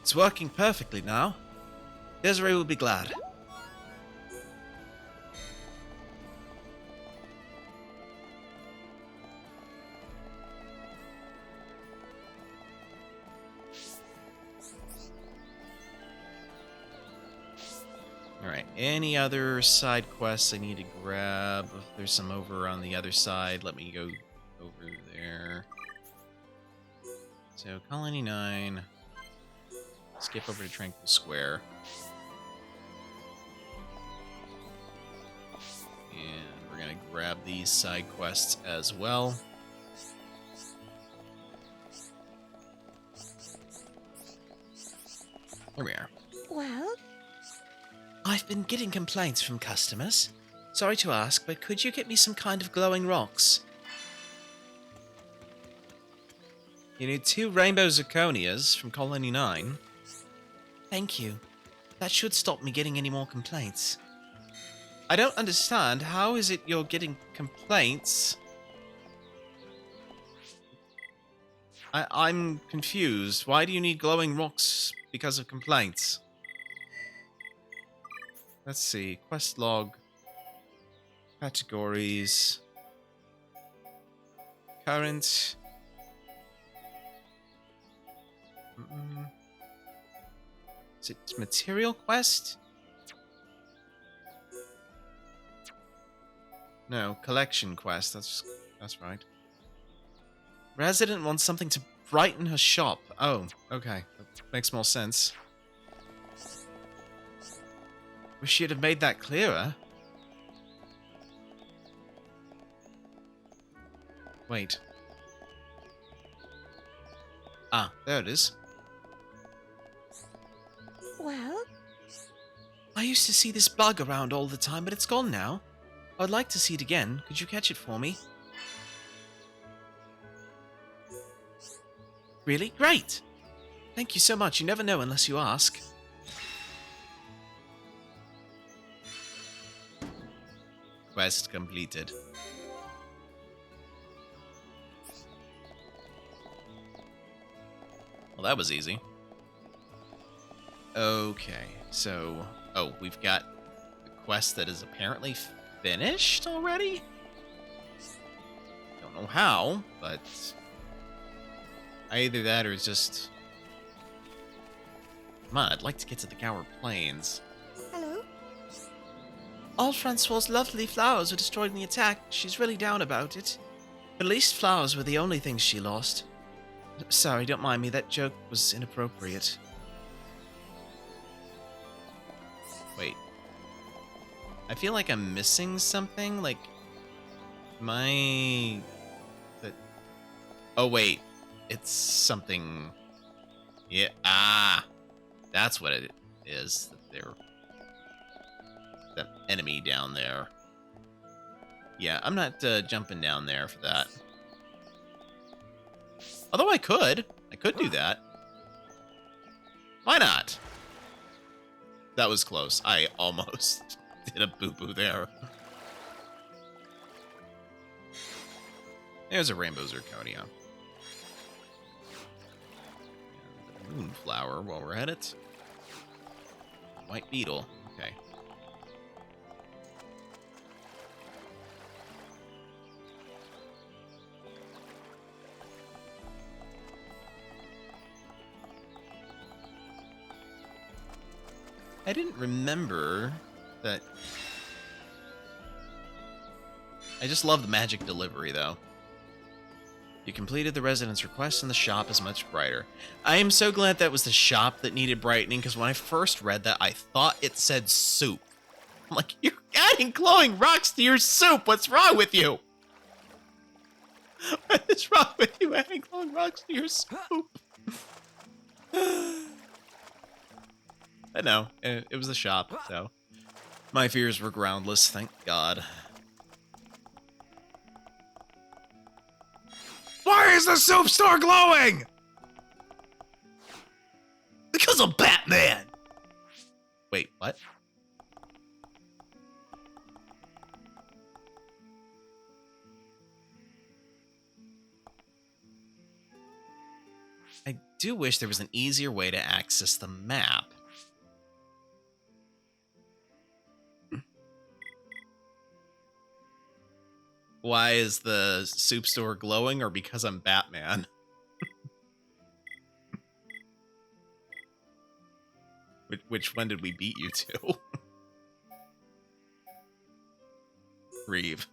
It's working perfectly now. Desiree will be glad. Alright, any other side quests I need to grab? There's some over on the other side. Let me go over there. So, Colony 9. Skip over to Tranquil Square. And we're gonna grab these side quests as well. Here we are. Well? I've been getting complaints from customers. Sorry to ask, but could you get me some kind of glowing rocks? You need 2 rainbow zirconias from Colony 9. Thank you. That should stop me getting any more complaints. I don't understand. How is it you're getting complaints? I'm confused. Why do you need glowing rocks because of complaints? Let's see. Quest log. Categories. Current. Is it material quest? No, collection quest. That's right. Resident wants something to brighten her shop. Oh, okay. That makes more sense. Wish she'd have made that clearer. Wait. Ah, there it is. Well? I used to see this bug around all the time, but it's gone now. I'd like to see it again. Could you catch it for me? Really? Great! Thank you so much. You never know unless you ask. Quest completed. Well, that was easy. Okay, so... Oh, we've got the quest that is apparently finished already? Don't know how, but... Either that or it's just... Come on, I'd like to get to the Gower Plains. Hello? All Francois's lovely flowers were destroyed in the attack. She's really down about it. At least flowers were the only things she lost. Sorry, don't mind me. That joke was inappropriate. Wait. I feel like I'm missing something. Like, my... Oh, wait. It's something... Yeah, that's what it is. That enemy down there. Yeah, I'm not jumping down there for that. Although I could do that. Why not? That was close. I almost did a boo-boo there. There's a rainbow zirconia. And the moonflower while we're at it. White beetle. Okay. I didn't remember that I just love the magic delivery, though. You completed the resident's request and the shop is much brighter. I am so glad that was the shop that needed brightening, because when I first read that, I thought it said soup. I'm like, you're adding glowing rocks to your soup! What's wrong with you? What is wrong with you adding glowing rocks to your soup? I know, it was the shop, so... My fears were groundless, thank God. Why is the soup store glowing? Because of Batman! Wait, what? I do wish there was an easier way to access the map. Why is the soup store glowing, or because I'm Batman? Which one did we beat you to? Reeve.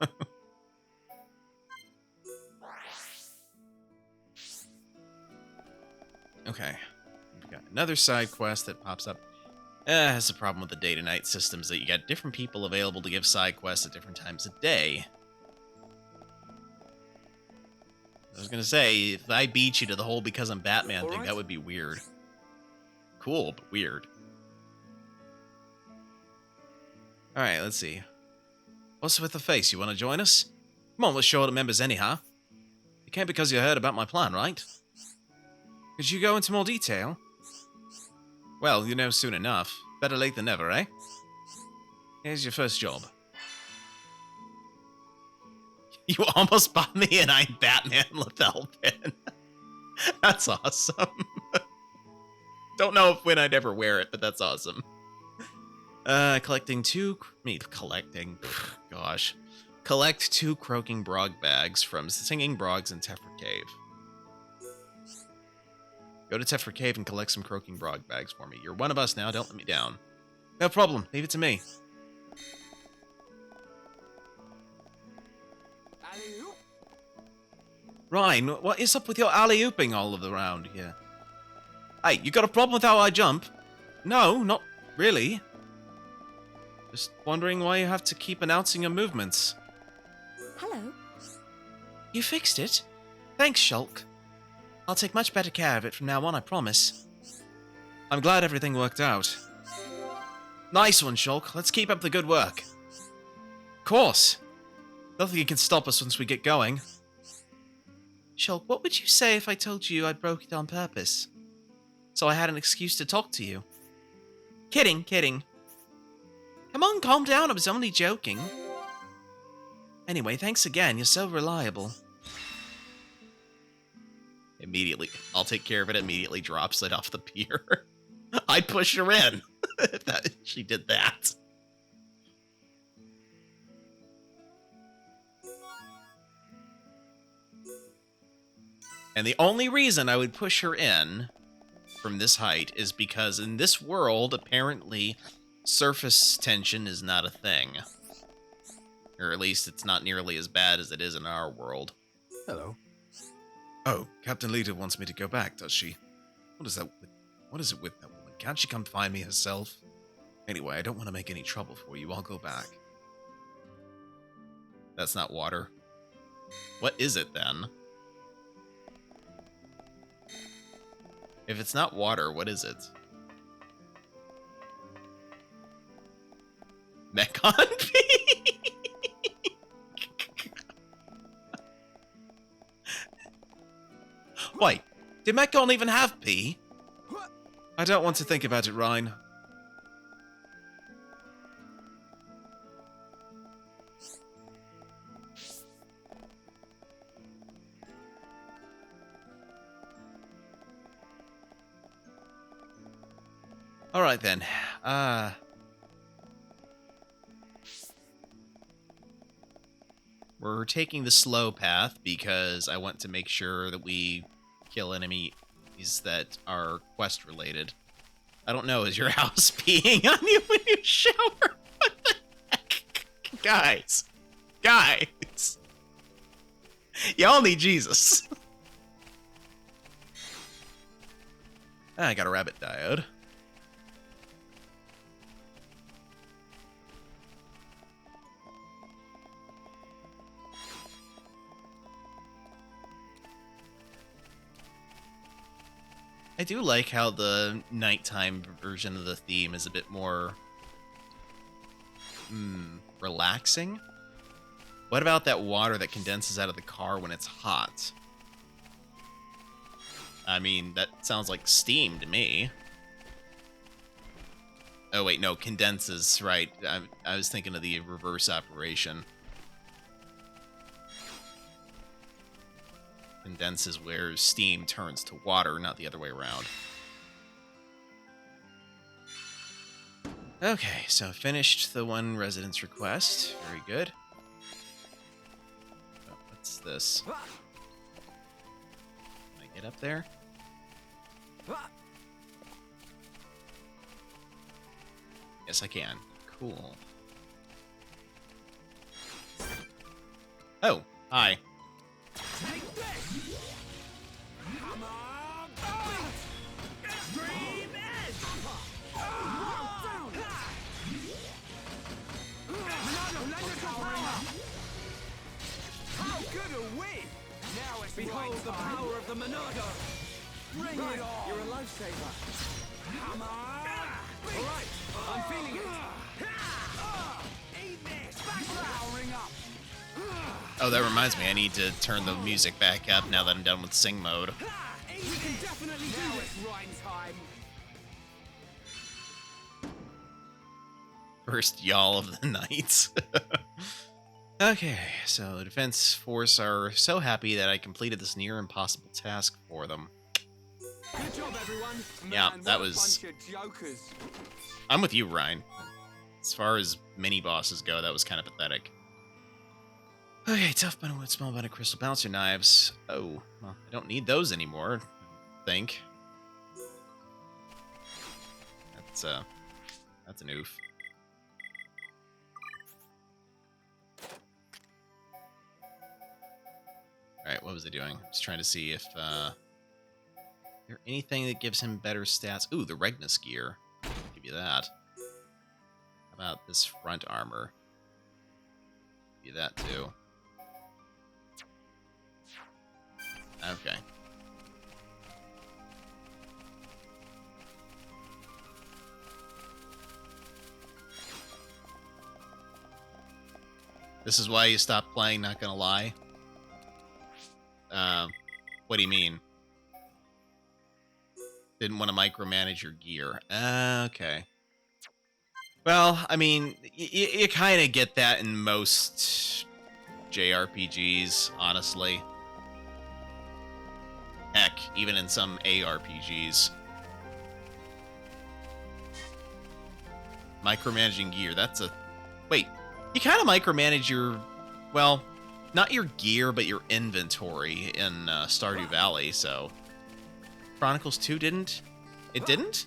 Okay. We've got another side quest that pops up. That's the problem with the day-to-night systems, that you got different people available to give side quests at different times of day. I was gonna say, if I beat you to the whole because I'm Batman thing, that would be weird. Cool, but weird. Alright, let's see. What's with the face? You want to join us? Come on, let's show the members anyhow. It can't because you heard about my plan, right? Could you go into more detail? Well, you know soon enough. Better late than never, eh? Here's your first job. You almost bought me an I'm Batman lapel pin. That's awesome. Don't know if when I'd ever wear it, but that's awesome. Collecting two... Gosh. Collect 2 croaking brog bags from Singing Brogs in Tephra Cave. Go to Tephra Cave and collect some croaking brog bags for me. You're one of us now, don't let me down. No problem, leave it to me. Ryan, what is up with your alley-ooping all around here? Hey, you got a problem with how I jump? No, not really. Just wondering why you have to keep announcing your movements. Hello. You fixed it? Thanks, Shulk. I'll take much better care of it from now on, I promise. I'm glad everything worked out. Nice one, Shulk. Let's keep up the good work. Of course. Nothing can stop us once we get going. Shulk, what would you say if I told you I broke it on purpose? So I had an excuse to talk to you. Kidding, kidding. Come on, calm down, I was only joking. Anyway, thanks again, you're so reliable. Immediately, I'll take care of it, immediately drops it off the pier. I'd push her in if she did that. And the only reason I would push her in from this height is because in this world, apparently, surface tension is not a thing. Or at least it's not nearly as bad as it is in our world. Hello. Oh, Captain Lita wants me to go back, does she? What is that? What is it with that woman? Can't she come find me herself? Anyway, I don't want to make any trouble for you. I'll go back. That's not water. What is it then? If it's not water, what is it? Mechon P? Wait, did Mechon even have pee? I don't want to think about it, Ryan. Alright then. We're taking the slow path because I want to make sure that we kill enemies that are quest related. I don't know, is your house peeing on you when you shower? What the heck? Guys. Y'all need Jesus. I got a rabbit diode. I do like how the nighttime version of the theme is a bit more relaxing. What about that water that condenses out of the car when it's hot? I mean, that sounds like steam to me. Oh, wait, no, condenses, right. I was thinking of the reverse operation. Condenses where steam turns to water, not the other way around. Okay, so finished the one residence request. Very good. Oh, what's this? Can I get up there? Yes, I can. Cool. Oh, hi. Behold the power of the Monado! Bring it on! You're a lifesaver! Come on! Alright, I'm feeling it! Eat this! Powering up! Oh, that reminds me, I need to turn the music back up now that I'm done with sing mode. We can definitely do this! Rhyme time! First y'all of the night. Okay, so the Defense Force are so happy that I completed this near impossible task for them. Good job, everyone! Yeah, Man, that what a was... bunch of jokers. I'm with you, Ryan. As far as mini-bosses go, that was kind of pathetic. Okay, tough bone of wood, small bone of crystal, bouncer knives. Oh, well, I don't need those anymore, I think. That's an oof. Alright, what was I doing? Just trying to see if, is there anything that gives him better stats? Ooh, the Regnus gear. I'll give you that. How about this front armor? Give you that, too. Okay. This is why you stopped playing, not gonna lie. What do you mean? Didn't want to micromanage your gear. Okay. Well, I mean, you kind of get that in most JRPGs, honestly. Heck, even in some ARPGs. Micromanaging gear, that's a... Wait, you kind of micromanage your... Well... Not your gear, but your inventory in Stardew Valley, so... Chronicles 2 didn't? It didn't?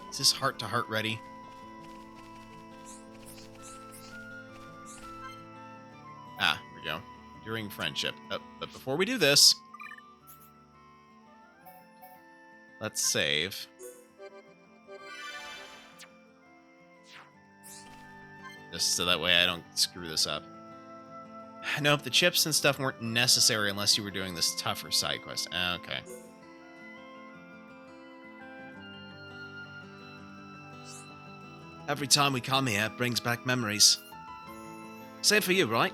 Is this heart-to-heart ready? Ah, here we go. Enduring friendship. Oh, but before we do this... Let's save. Just so that way I don't screw this up. Nope, the chips and stuff weren't necessary unless you were doing this tougher side quest. Okay. Every time we come here, it brings back memories. Same for you, right?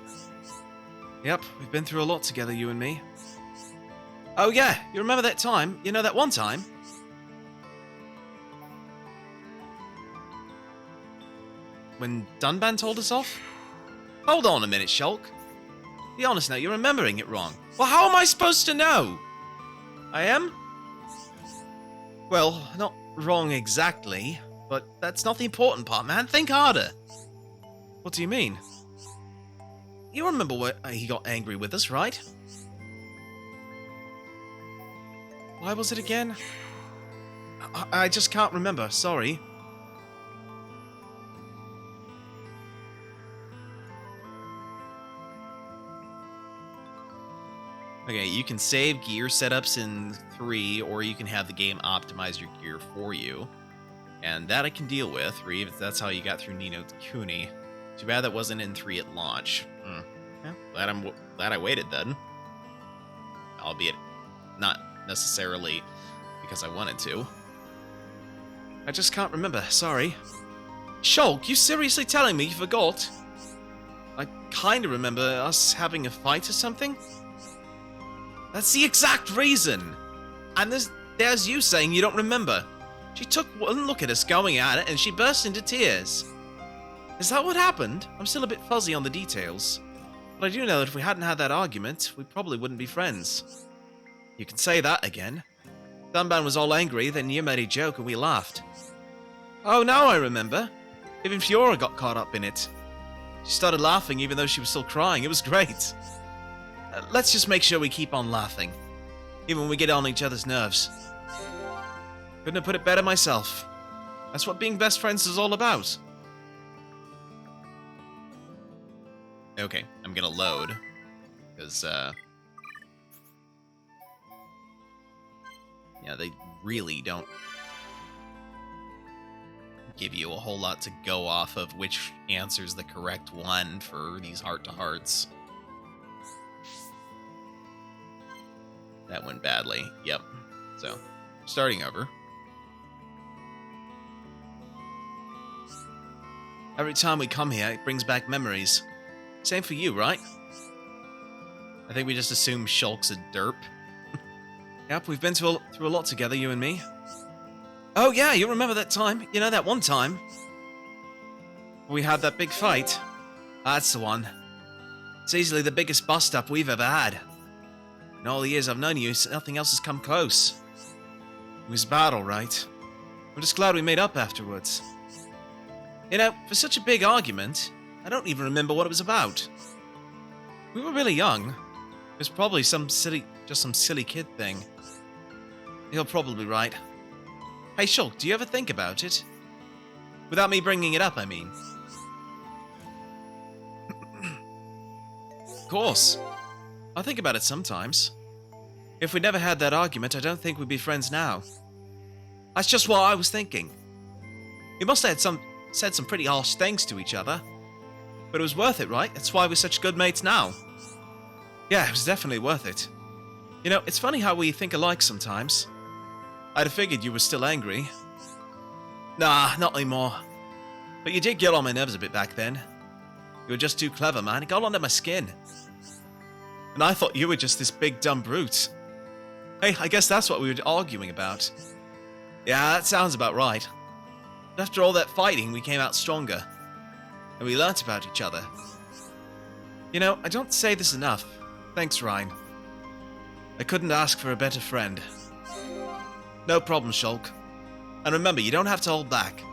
Yep, we've been through a lot together, you and me. Oh yeah, you remember that time? You know that one time? When Dunban told us off? Hold on a minute, Shulk. Be honest now, you're remembering it wrong. Well, how am I supposed to know? I am? Well, not wrong exactly, but that's not the important part, man. Think harder. What do you mean? You remember why he got angry with us, right? Why was it again? I just can't remember, sorry. Okay, you can save gear setups in 3, or you can have the game optimize your gear for you. And that I can deal with, Reeve, if that's how you got through Ni no Kuni. Too bad that wasn't in 3 at launch. Yeah, glad I waited then. Albeit not necessarily because I wanted to. I just can't remember, sorry. Shulk, you seriously telling me you forgot? I kinda remember us having a fight or something. That's the exact reason! And there's you saying you don't remember. She took one look at us going at it and she burst into tears. Is that what happened? I'm still a bit fuzzy on the details. But I do know that if we hadn't had that argument, we probably wouldn't be friends. You can say that again. Dunban was all angry, then you made a joke and we laughed. Oh, now I remember. Even Fiora got caught up in it. She started laughing even though she was still crying. It was great. Let's just make sure we keep on laughing. Even when we get on each other's nerves. Couldn't have put it better myself. That's what being best friends is all about. Okay, I'm gonna load. Because, yeah, they really don't give you a whole lot to go off of which answer's the correct one for these heart-to-hearts. That went badly. Yep. So, starting over. Every time we come here, it brings back memories. Same for you, right? I think we just assume Shulk's a derp. Yep, we've been through a lot together, you and me. Oh yeah, you remember that time? You know, that one time? We had that big fight. That's the one. It's easily the biggest bust-up we've ever had. In all the years I've known you, nothing else has come close. It was bad, all right. I'm just glad we made up afterwards. You know, for such a big argument, I don't even remember what it was about. We were really young. It was probably just some silly kid thing. You're probably right. Hey, Shulk, do you ever think about it? Without me bringing it up, I mean. Of course. I think about it sometimes. If we'd never had that argument, I don't think we'd be friends now. That's just what I was thinking. We must have said some pretty harsh things to each other. But it was worth it, right? That's why we're such good mates now. Yeah, it was definitely worth it. You know, it's funny how we think alike sometimes. I'd have figured you were still angry. Nah, not anymore. But you did get on my nerves a bit back then. You were just too clever, man. It got under my skin. And I thought you were just this big dumb brute. Hey, I guess that's what we were arguing about. Yeah, that sounds about right. But after all that fighting, we came out stronger. And we learnt about each other. You know, I don't say this enough. Thanks, Ryan. I couldn't ask for a better friend. No problem, Shulk. And remember, you don't have to hold back.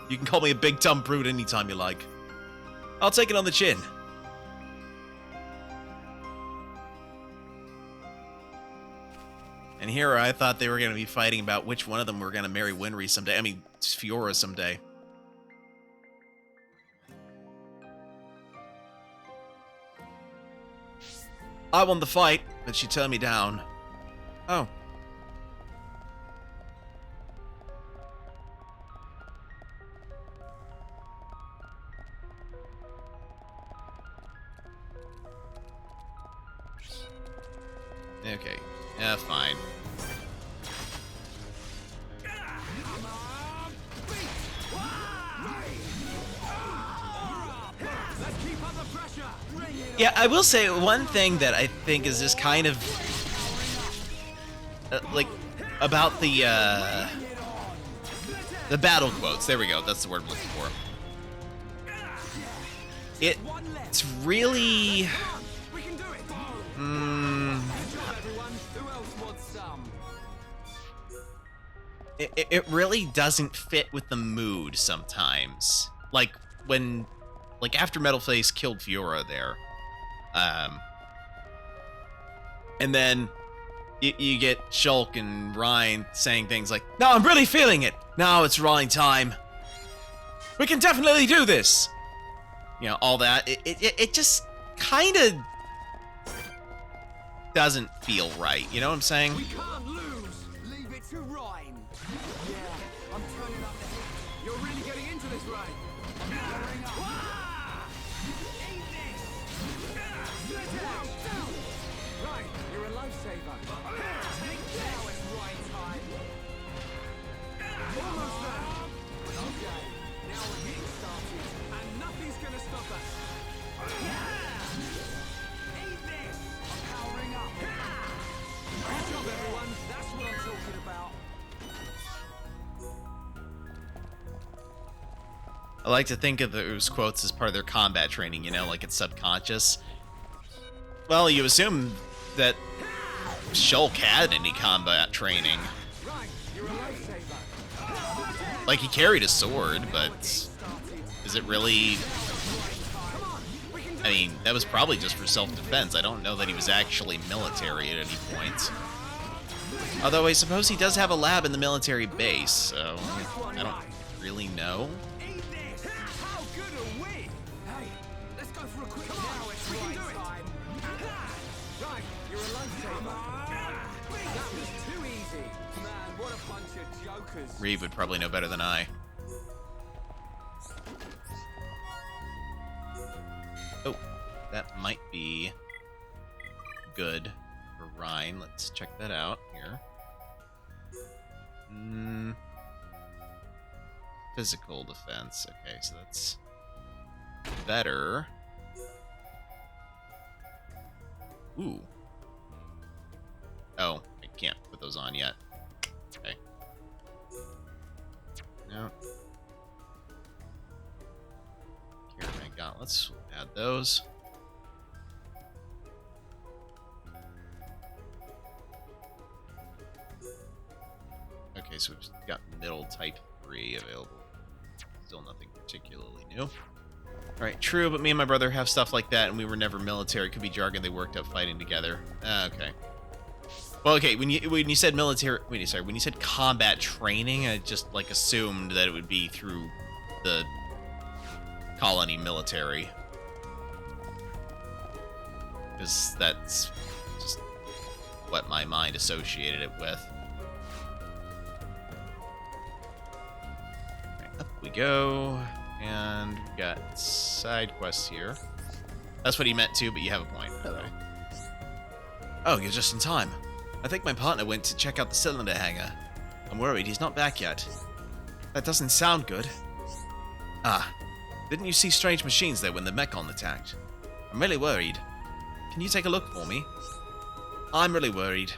You can call me a big dumb brute anytime you like. I'll take it on the chin. And here I thought they were going to be fighting about which one of them were going to marry Winry someday. I mean, Fiora someday. I won the fight, but she turned me down. Oh. Okay. Yeah, fine. Yeah, I will say one thing that I think is just kind of like about the battle quotes. There we go. That's the word I'm looking for. It's really it really doesn't fit with the mood sometimes. Like when, like after Metalface killed Fiora there, and then you get Shulk and Ryan saying things like, "No, I'm really feeling it. Now it's Ryan time. We can definitely do this." You know, all that. It just kind of doesn't feel right. You know what I'm saying? We can't lose. Leave it to Ryan. Yeah, I'm turning up the heat. You're really getting into this, Ryan. Eat this. Down. Right, you're a lifesaver. Now it's Ryan time. Almost there. Okay, now we're getting started, and nothing's gonna stop us. Eat this. I'm powering up. Good job, everyone. That's what I'm talking about. I like to think of those quotes as part of their combat training, you know, like it's subconscious. Well, you assume that Shulk had any combat training. Right, you're a lifesaver. Like, he carried a sword, but is it really... I mean, that was probably just for self-defense. I don't know that he was actually military at any point. Although I suppose he does have a lab in the military base, so I don't really know. Eat this. How good are we? Hey, let's go for a quick now. It's we can do it. Right, you're a lifesaver. That was too easy. Man, what a bunch of jokers. Reeve would probably know better than I. Oh, that might be good for Ryan. Let's check that out here. Physical defense. Okay, so that's better. Ooh. Oh, I can't put those on yet. Okay. No. Caravan gauntlets. We'll add those. Okay, so we've got middle type 3 available. Still nothing particularly new. Alright, true, but me and my brother have stuff like that, and we were never military. Could be jargon they worked up fighting together. Okay. Well, okay, when you said military... Wait, sorry, when you said combat training, I just, like, assumed that it would be through the colony military. Because that's just what my mind associated it with. Up we go, and we've got side quests here. That's what he meant too, but you have a point. Okay. Oh, you're just in time. I think my partner went to check out the cylinder hangar. I'm worried he's not back yet. That doesn't sound good. Ah, didn't you see strange machines there when the Mechon attacked? I'm really worried. Can you take a look for me? I'm really worried.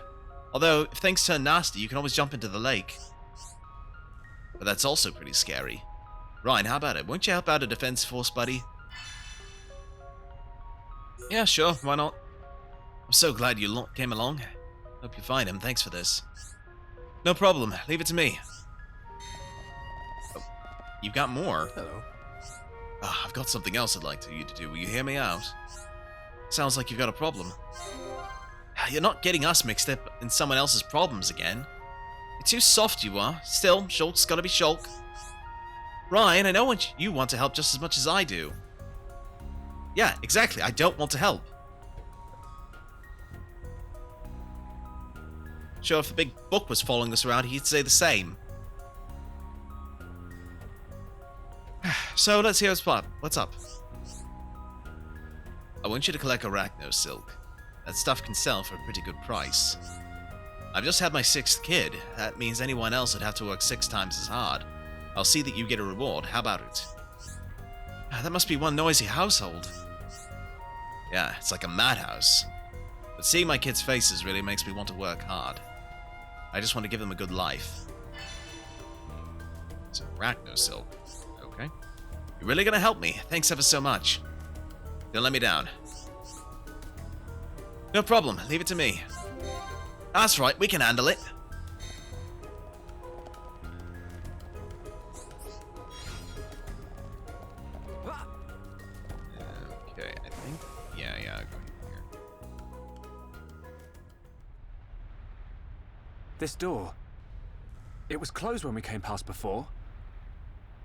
Although, if things turn nasty, you can always jump into the lake. But that's also pretty scary. Ryan, how about it? Won't you help out a defense force, buddy? Yeah, sure. Why not? I'm so glad you came along. Hope you find him. Thanks for this. No problem. Leave it to me. Oh, you've got more. Hello. I've got something else I'd like you to do. Will you hear me out? Sounds like you've got a problem. You're not getting us mixed up in someone else's problems again. You're too soft, you are. Still, Shulk's gotta be Shulk. Ryan, I know you want to help just as much as I do. Yeah, exactly. I don't want to help. Sure, if the big book was following us around, he'd say the same. So, let's hear what's up. I want you to collect arachno silk. That stuff can sell for a pretty good price. I've just had my 6th kid. That means anyone else would have to work 6 times as hard. I'll see that you get a reward. How about it? That must be one noisy household. Yeah, it's like a madhouse. But seeing my kids' faces really makes me want to work hard. I just want to give them a good life. It's arachno silk. Okay. You're really gonna help me. Thanks ever so much. Don't let me down. No problem. Leave it to me. That's right. We can handle it. Okay, I think... Yeah, I'll go here. This door. It was closed when we came past before.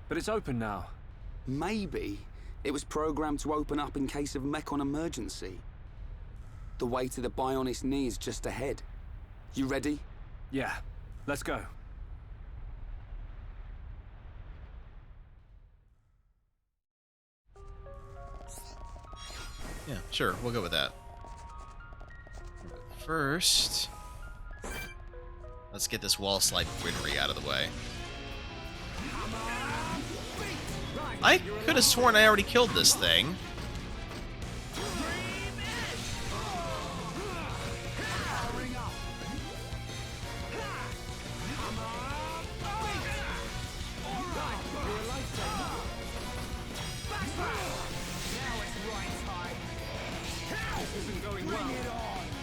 But it's open now. Maybe it was programmed to open up in case of Mechon emergency. The way to the Bionis knee is just ahead. You ready? Yeah, let's go. Yeah, sure, we'll go with that. First, let's get this wall slide Gwydry out of the way. I could have sworn I already killed this thing.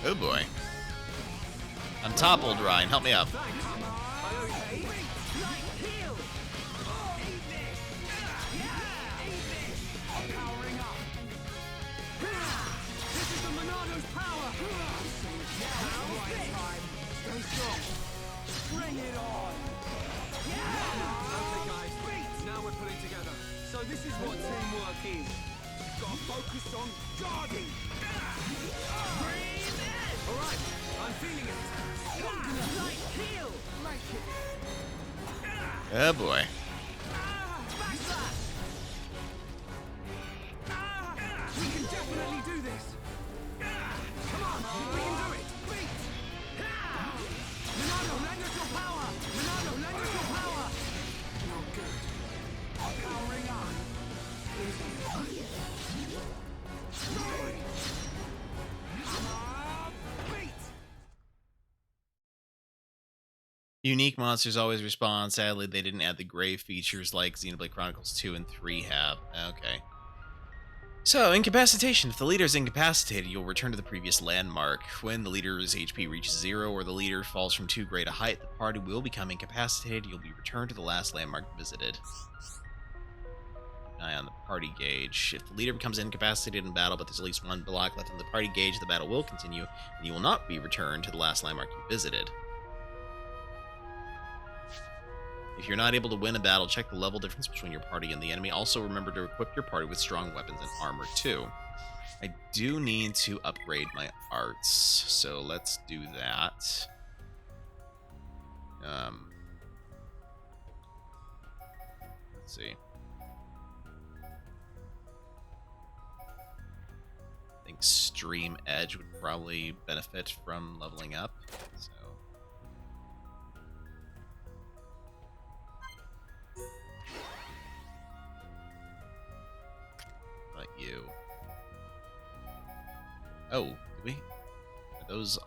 Oh boy. I'm toppled, Ryan. Help me up. Bring it on! Okay, guys. Now we're putting together. So this is what teamwork is. Gotta focus on guarding. All right, I'm feeling it. Light heal. Like it. Oh boy. We can definitely do this. Come on, we can do it. Minato, lend us your power. Minato, lend us your power. Not good. Powering on. Unique monsters always respawn. Sadly, they didn't add the grave features like Xenoblade Chronicles 2 and 3 have. Okay. So, incapacitation. If the leader is incapacitated, you'll return to the previous landmark. When the leader's HP reaches 0 or the leader falls from too great a height, the party will become incapacitated. You'll be returned to the last landmark visited. Eye on the party gauge. If the leader becomes incapacitated in battle, but there's at least one block left on the party gauge, the battle will continue, and you will not be returned to the last landmark you visited. If you're not able to win a battle, check the level difference between your party and the enemy. Also, remember to equip your party with strong weapons and armor, too. I do need to upgrade my arts, so let's do that. Let's see. I think Stream Edge would probably benefit from leveling up, so... you. Oh, did we? Are those...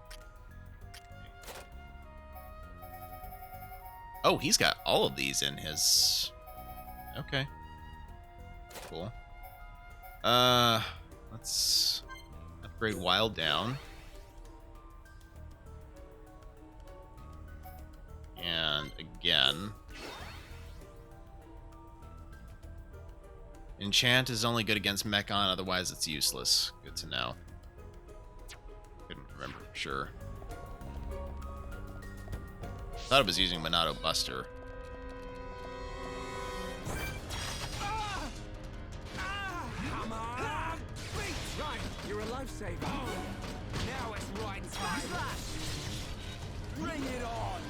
Oh, he's got all of these in his... Okay. Cool. Let's upgrade Wild down. And again... Enchant is only good against Mechon, otherwise it's useless. Good to know. Couldn't remember for sure. Thought it was using Minato Buster. Right, you're a lifesaver. Now it's right time. Bring it on.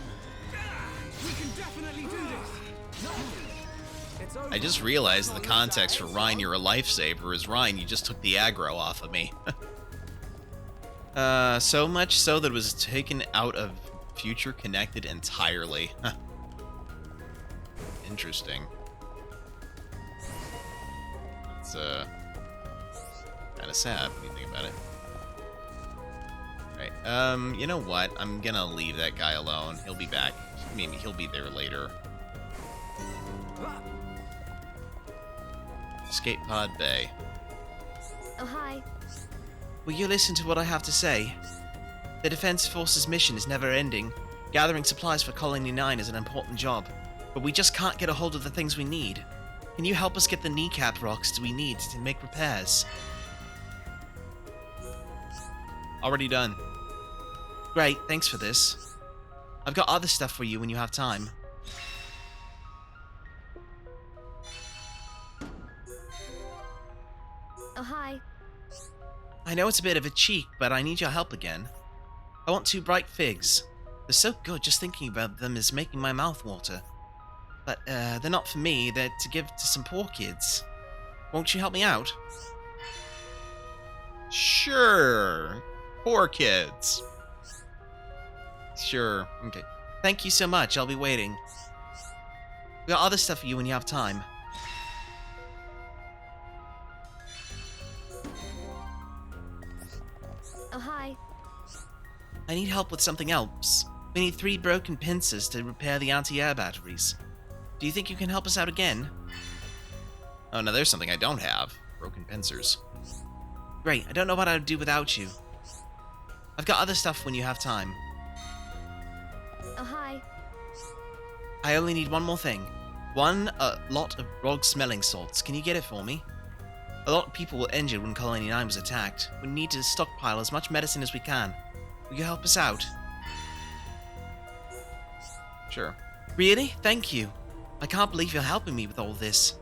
We can definitely do this. I just realized the context for Ryan, you're a lifesaver is Ryan, you just took the aggro off of me. So much so that it was taken out of Future Connected entirely. Interesting. It's kind of sad when you think about it. Right. You know what? I'm gonna leave that guy alone. He'll be back. Maybe he'll be there later. Escape Pod Bay. Oh, hi. Will you listen to what I have to say? The Defense Force's mission is never ending. Gathering supplies for Colony 9 is an important job, but we just can't get a hold of the things we need. Can you help us get the kneecap rocks we need to make repairs? Already done. Great, thanks for this. I've got other stuff for you when you have time. Oh, hi. I know it's a bit of a cheek, but I need your help again. I want 2 bright figs. They're so good, just thinking about them is making my mouth water. But, they're not for me, they're to give to some poor kids. Won't you help me out? Sure. Poor kids. Sure. Okay. Thank you so much, I'll be waiting. We got other stuff for you when you have time. Oh, hi. I need help with something else. We need 3 broken pincers to repair the anti-air batteries. Do you think you can help us out again? Oh, no, there's something I don't have. Broken pincers. Great, I don't know what I'd do without you. I've got other stuff when you have time. Oh, hi. I only need one more thing. One lot of grog smelling salts. Can you get it for me? A lot of people were injured when Colony 9 was attacked. We need to stockpile as much medicine as we can. Will you help us out? Sure. Really? Thank you. I can't believe you're helping me with all this.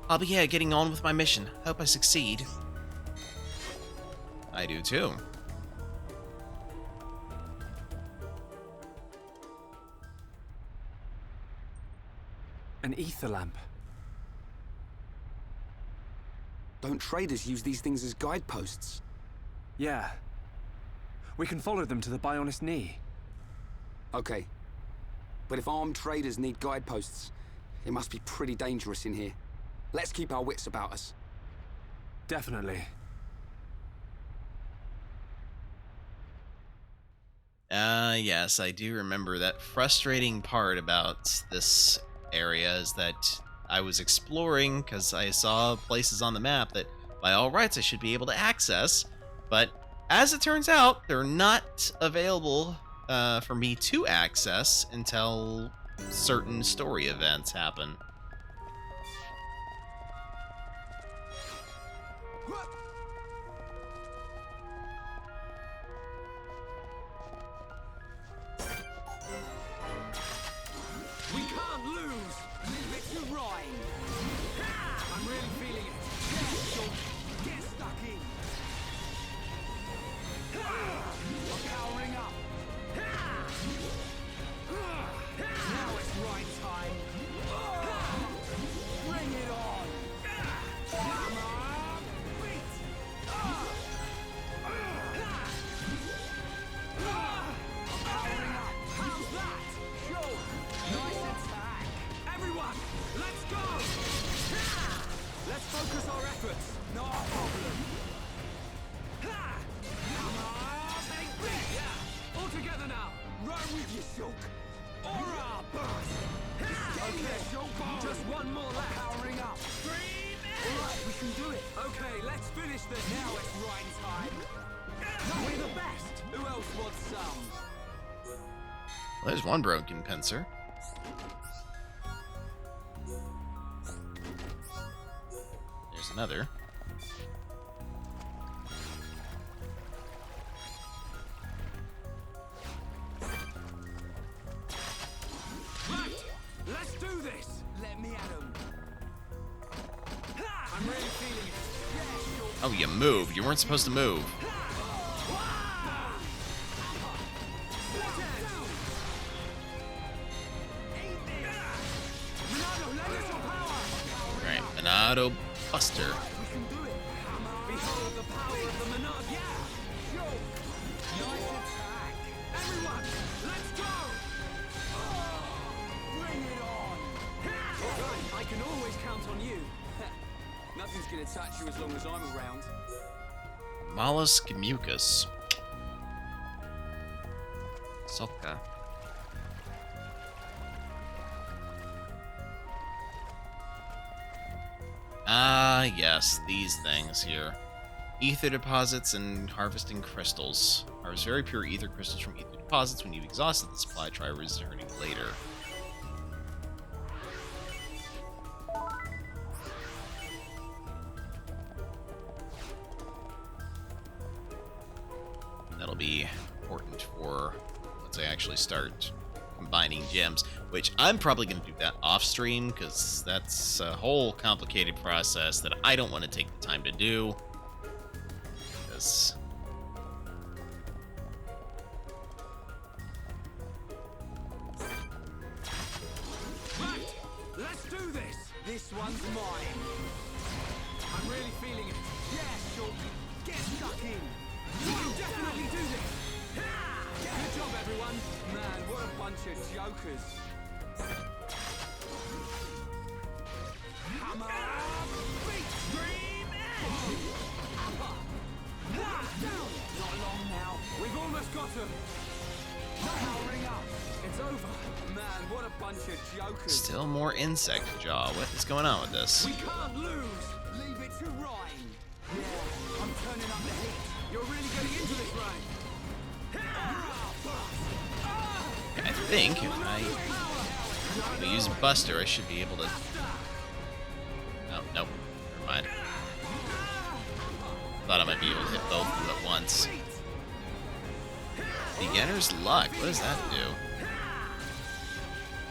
I'll be here getting on with my mission. Hope I succeed. I do too. An ether lamp. Don't traders use these things as guideposts? Yeah. We can follow them to the Bionis knee. Okay. But if armed traders need guideposts, it must be pretty dangerous in here. Let's keep our wits about us. Definitely. Yes, I do remember that frustrating part about this area is that I was exploring because I saw places on the map that by all rights I should be able to access, but as it turns out, they're not available for me to access until certain story events happen. We can't lose! Leave it to Ryan! I'm really feeling it. Yeah, so get stuck in. I'm powering up. Now it's Ryan time. Bring it on! Come on! Beat! I'm powering up. How's that? Sure. Nice attack. Everyone, let's go! Let's focus our efforts. Not a problem. Come on, take me! Yeah. All together now. Run with you, Shulk. Aura burst. Okay, Shulk. Just one more left. Powering up. All right, we can do it. Okay, let's finish this. Now it's Ryan time. We're the best. Who else wants some? Well, there's one broken pincer. There's another. Right, let's do this. Let me at him. I'm really feeling it. Yeah, sure. Oh, you moved. You weren't supposed to move. Alright, Monado Buster. We can do it. Behold the power of the Monad. Yeah. Sure. Nice attack. Everyone, let's go. Bring it on. Right, I can always count on you. Nothing's gonna touch you as long as I'm around. Mollusk Mucus. Sokka. Ah, yes, these things here. Ether deposits and harvesting crystals. Harvest very pure ether crystals from ether deposits. When you've exhausted the supply, try returning later. That'll be important for once I actually start combining gems, which I'm probably going to do that off stream because that's a whole complicated process that I don't want to take the time to do. Because Right, let's do this. This one's mine. I'm really feeling it. Yeah, Shulk. Get stuck in. You can definitely do this. Good job, everyone. Man, what a bunch of jokers. Come on. Big scream Not long now. We've almost got him. Powering up. It's over. Man, what a bunch of jokers. still more insect jaw. What is going on with this? We can't lose. Leave it to Ryan. Yeah, I'm turning up the heat. You're really getting into this, Ryan. I think if I use Buster, I should be able to. Oh, nope. Never mind. Thought I might be able to hit both of them at once. Beginner's luck. What does that do?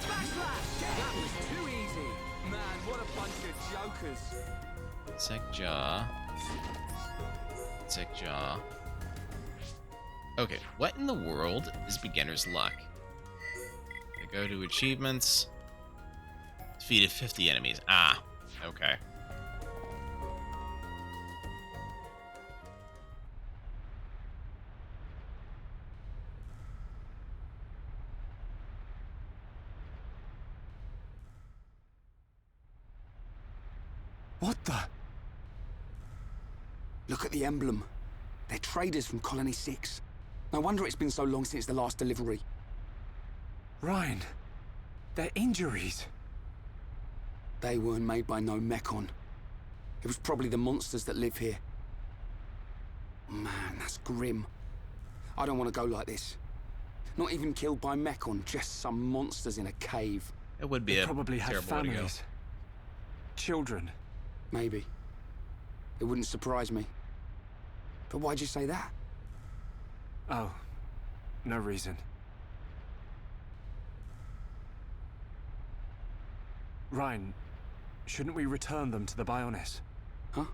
That was too easy. Man, what a bunch of jokers. Insect jaw. Insect jaw. Okay, what in the world is beginner's luck? I go to achievements. Defeated 50 enemies. Ah, okay. What the? Look at the emblem. They're traders from Colony 6. No wonder it's been so long since the last delivery. Ryan, their injuries. They weren't made by no Mechon. It was probably the monsters that live here. Man, that's grim. I don't want to go like this. Not even killed by Mechon, just some monsters in a cave. It would be They a probably have terrible way to go. families. Children. Maybe. It wouldn't surprise me. But why'd you say that? Oh, no reason. Ryan, shouldn't we return them to the Bionis? Huh?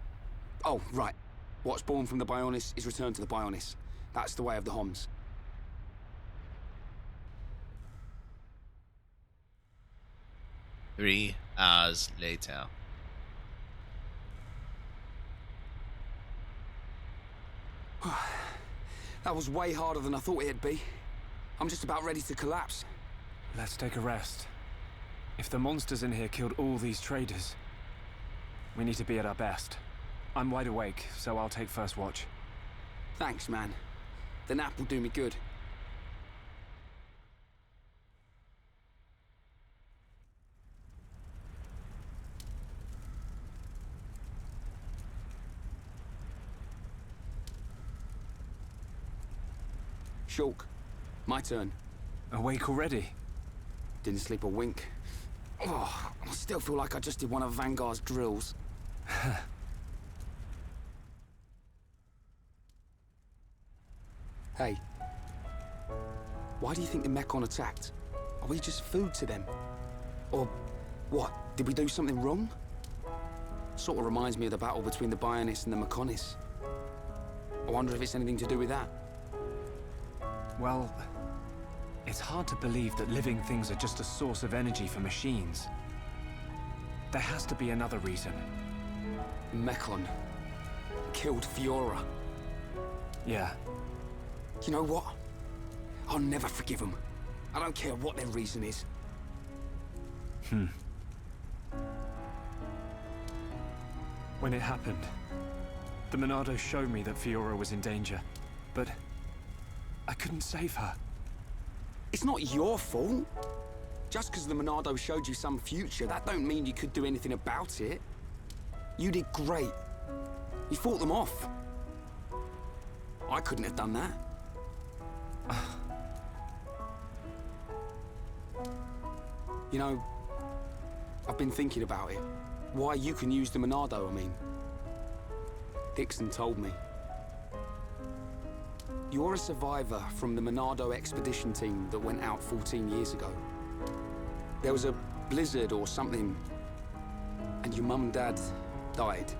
Oh, right. What's born from the Bionis is returned to the Bionis. That's the way of the Homs. Three hours later. That was way harder than I thought it'd be. I'm just about ready to collapse. Let's take a rest. If the monsters in here killed all these traders, we need to be at our best. I'm wide awake, so I'll take first watch. Thanks, man. The nap will do me good. Shulk, my turn. Awake already? Didn't sleep a wink. Oh, I still feel like I just did one of Vanguard's drills. Hey. Why do you think the Mechon attacked? Are we just food to them? Or what? Did we do something wrong? Sort of reminds me of the battle between the Bionis and the Mechonis. I wonder if it's anything to do with that. Well, it's hard to believe that living things are just a source of energy for machines. There has to be another reason. Mechon killed Fiora. Yeah. You know what? I'll never forgive them. I don't care what their reason is. When it happened, the Monado showed me that Fiora was in danger, but I couldn't save her. It's not your fault. Just because the Monado showed you some future, that don't mean you could do anything about it. You did great. You fought them off. I couldn't have done that. You know, I've been thinking about it. Why you can use the Monado, I mean. Dixon told me. You're a survivor from the Monado expedition team that went out 14 years ago. There was a blizzard or something, and your mum and dad died.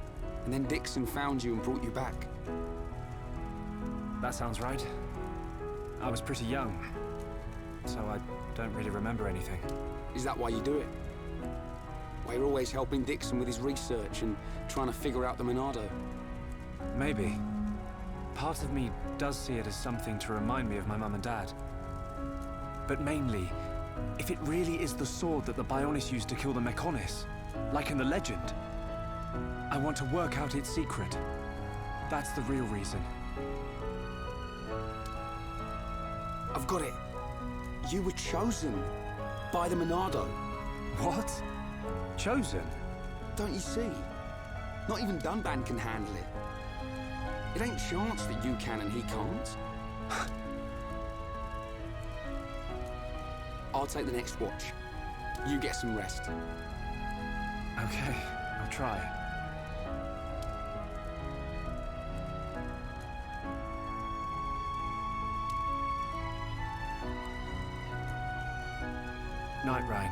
And then Dixon found you and brought you back. That sounds right. I was pretty young, so I don't really remember anything. Is that why you do it? Why you're always helping Dixon with his research and trying to figure out the Monado? Maybe. Part of me does see it as something to remind me of my mum and dad. But mainly, if it really is the sword that the Bionis used to kill the Mechonis, like in the legend, I want to work out its secret. That's the real reason. I've got it. You were chosen by the Monado. What? Chosen? Don't you see? Not even Dunban can handle it. It ain't chance that you can and he can't. I'll take the next watch. You get some rest. Okay, I'll try. Night, Ryan.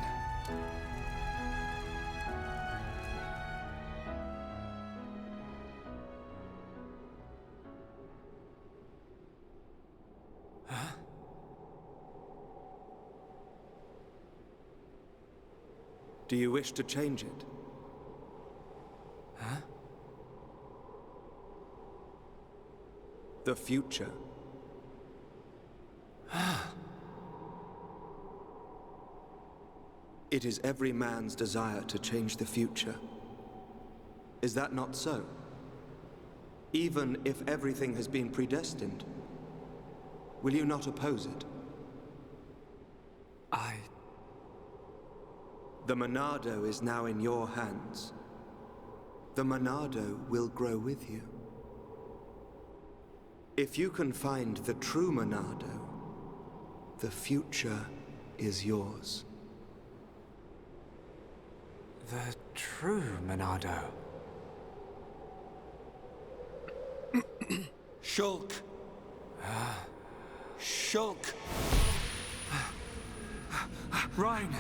Do you wish to change it? Huh? The future. It is every man's desire to change the future. Is that not so? Even if everything has been predestined, will you not oppose it? The Monado is now in your hands. The Monado will grow with you. If you can find the true Monado, the future is yours. The true Monado. Shulk! Shulk! Ryan!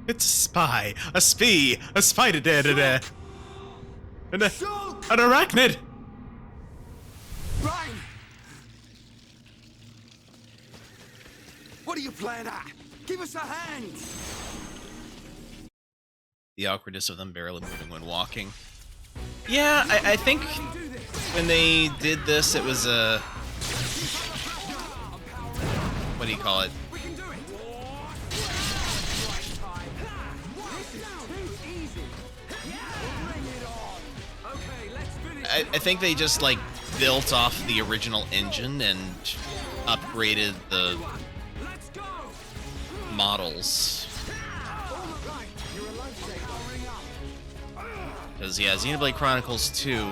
It's a spy, a spee, a spider dead, and an arachnid. Ryan! What are you playing at? Give us a hand! The awkwardness of them barely moving when walking. Yeah, I think when they did this, it was a... what do you call it? I think they just, like, built off the original engine and upgraded the models. Because, yeah, Xenoblade Chronicles 2,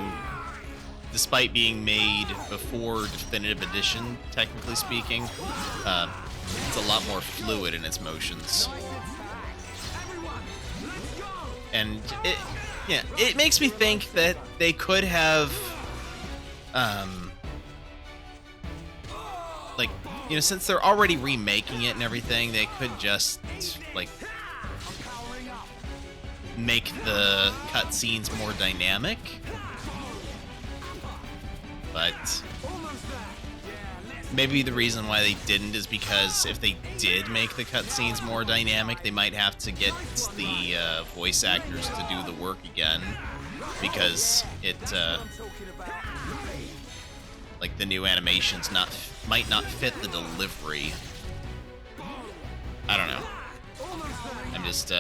despite being made before Definitive Edition, technically speaking, it's a lot more fluid in its motions. And it makes me think that they could have, like, you know, since they're already remaking it and everything, they could just, like, make the cutscenes more dynamic. But maybe the reason why they didn't is because if they did make the cutscenes more dynamic, they might have to get the voice actors to do the work again, because it like the new animations might not fit the delivery. I don't know. I'm just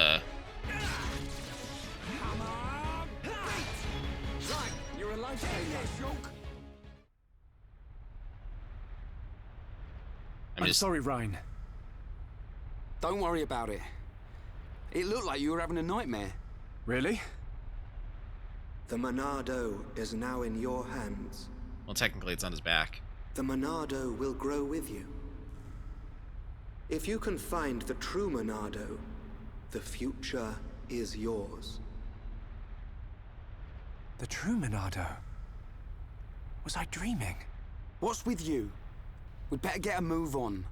I'm sorry, Ryan. Don't worry about it. It looked like you were having a nightmare. Really? The Monado is now in your hands. Well, technically it's on his back. The Monado will grow with you. If you can find the true Monado, the future is yours. true, Monado? Was I dreaming? What's with you? We'd better get a move on.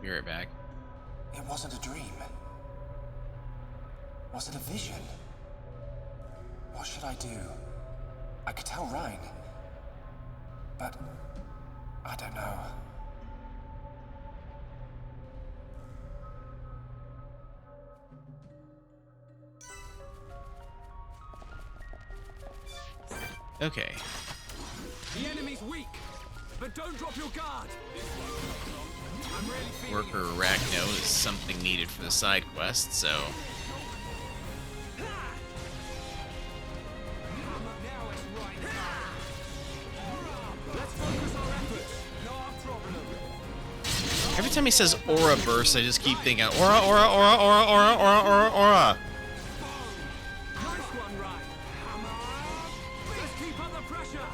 Be right back. It wasn't a dream. Was it a vision? What should I do? I could tell Ryan, but I don't know. Okay. The enemy's weak, but don't drop your guard. I'm really feeling Worker Arachno is something needed for the side quest, so Now it's right time. Let's focus our efforts. Not a problem. every time he says aura burst, I just keep thinking aura, aura, aura, aura, aura, aura, aura, aura. Nice one, Ryan. Let's keep up the pressure.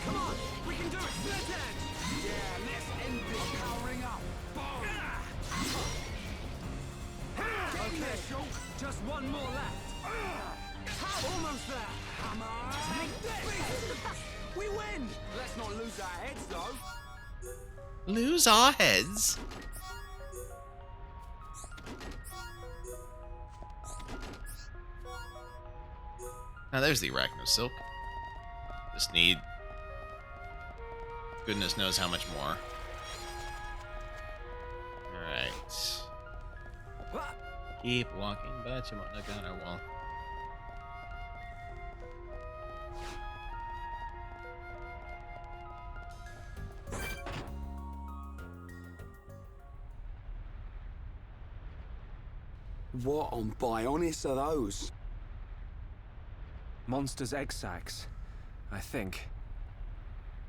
Come on, we can do it. Split edge. Yeah, let's end this. Powering up. Okay, Shulk. Just one more left. Almost there. Come on. Take this. We win. Let's not lose our heads, though. Lose our heads. Now there's the Arachno Silk. Just need goodness knows how much more. Alright. Keep walking, but you might not gun our wall. What on Bionis are those? Monsters' egg sacs, I think.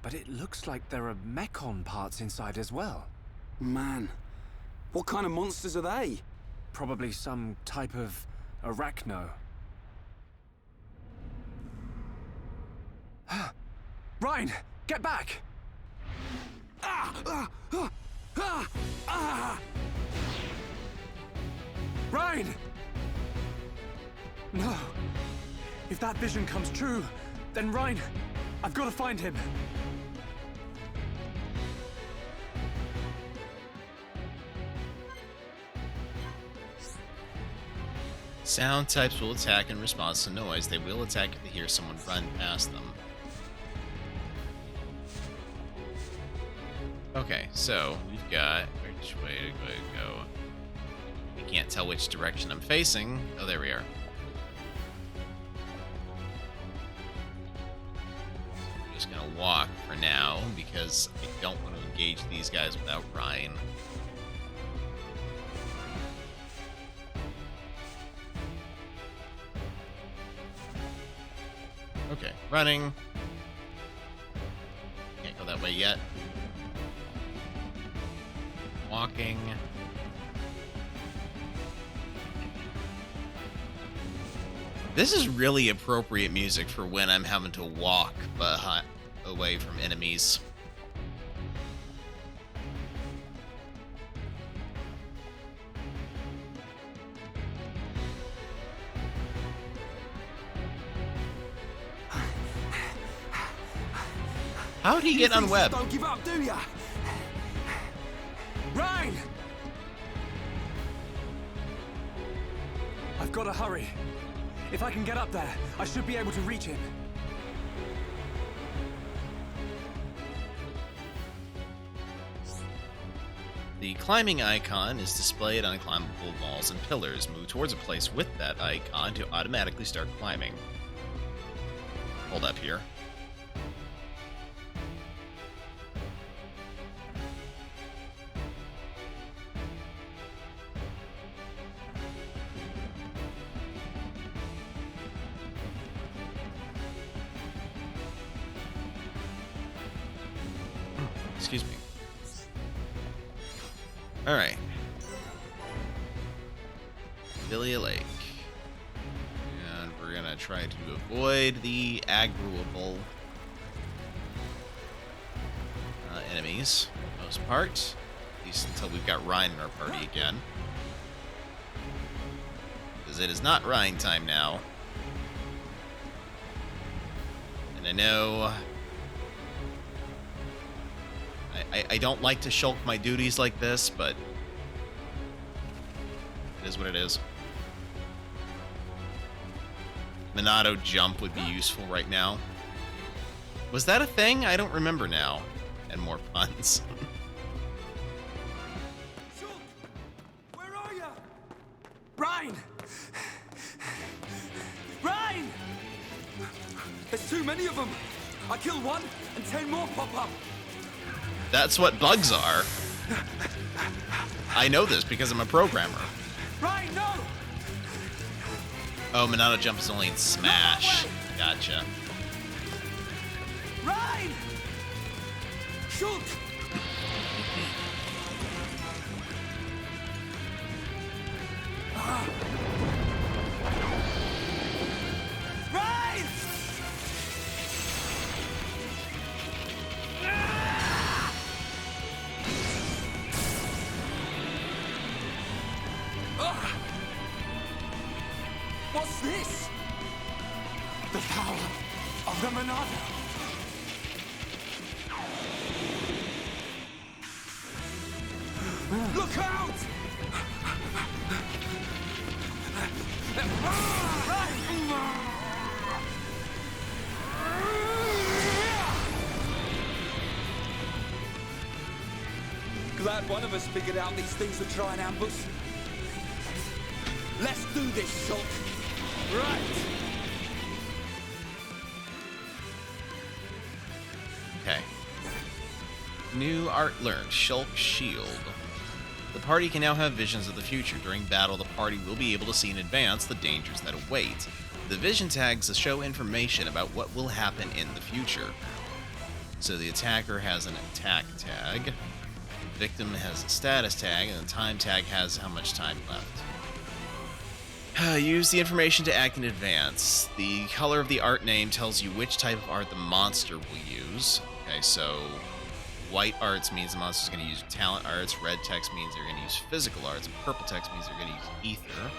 But it looks like there are mechon parts inside as well. Man, what kind of monsters are they? Probably some type of arachno. Ryan, get back! Ryan! No. If that vision comes true, then Ryan, I've got to find him. Sound types will attack in response to noise. They will attack if they hear someone run past them. Okay, so we've got which way to go. We can't tell which direction I'm facing. Oh, there we are. I'm just gonna walk for now because I don't want to engage these guys without Ryan. Okay, running. Can't go that way yet. Walking. This is really appropriate music for when I'm having to walk away from enemies. How'd he get unwebbed? Don't give up, do ya? Ryan! I've got to hurry. If I can get up there, I should be able to reach him. The climbing icon is displayed on climbable walls and pillars. Move towards a place with that icon to automatically start climbing. Hold up here. Excuse me. Alright. Filia Lake. And we're gonna try to avoid the aggroable enemies for the most part. At least until we've got Ryan in our party again. Because it is not Ryan time now. And I know I don't like to shulk my duties like this, but it is what it is. Monado jump would be useful right now. Was that a thing? I don't remember now. And more puns. Where are you? Ryan! Ryan! There's too many of them. I kill one and 10 more pop up. That's what bugs are. I know this because I'm a programmer. Ryan, no! Oh, Monado jump is only in Smash. Gotcha. Ryan! Shoot! Ryan! What's this? The power of the Monado. Look out! Glad one of us figured out these things would try and ambush. Let's do this, Shulk. Right. Okay. New art learned, Shulk Shield. The party can now have visions of the future. During battle, the party will be able to see in advance the dangers that await. The vision tags show information about what will happen in the future. So the attacker has an attack tag, the victim has a status tag, and the time tag has how much time left. Use the information to act in advance. The color of the art name tells you which type of art the monster will use. Okay, so white arts means the monster's going to use talent arts, red text means they're going to use physical arts, and purple text means they're going to use ether.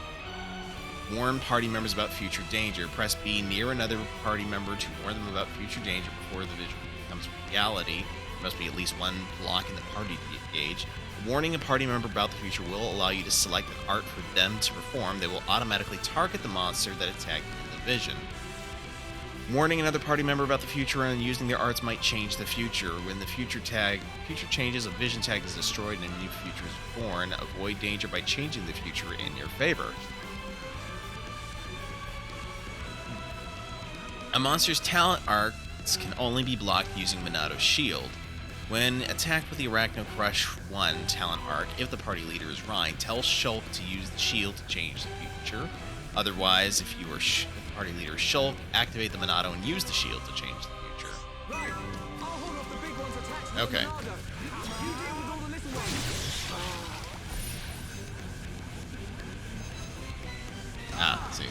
Warn party members about future danger. Press B near another party member to warn them about future danger before the vision becomes reality. There must be at least one block in the party to engage. Warning a party member about the future will allow you to select an art for them to perform. They will automatically target the monster that attacked in the vision. Warning another party member about the future and using their arts might change the future. When the future changes, a vision tag is destroyed and a new future is born. Avoid danger by changing the future in your favor. A monster's talent arts can only be blocked using Monado's shield. When attacked with the Arachno Crush 1 talent arc, if the party leader is Ryan, tell Shulk to use the shield to change the future. Otherwise, if you are if the party leader is Shulk, activate the Monado and use the shield to change the future. Okay. Ah, let's see.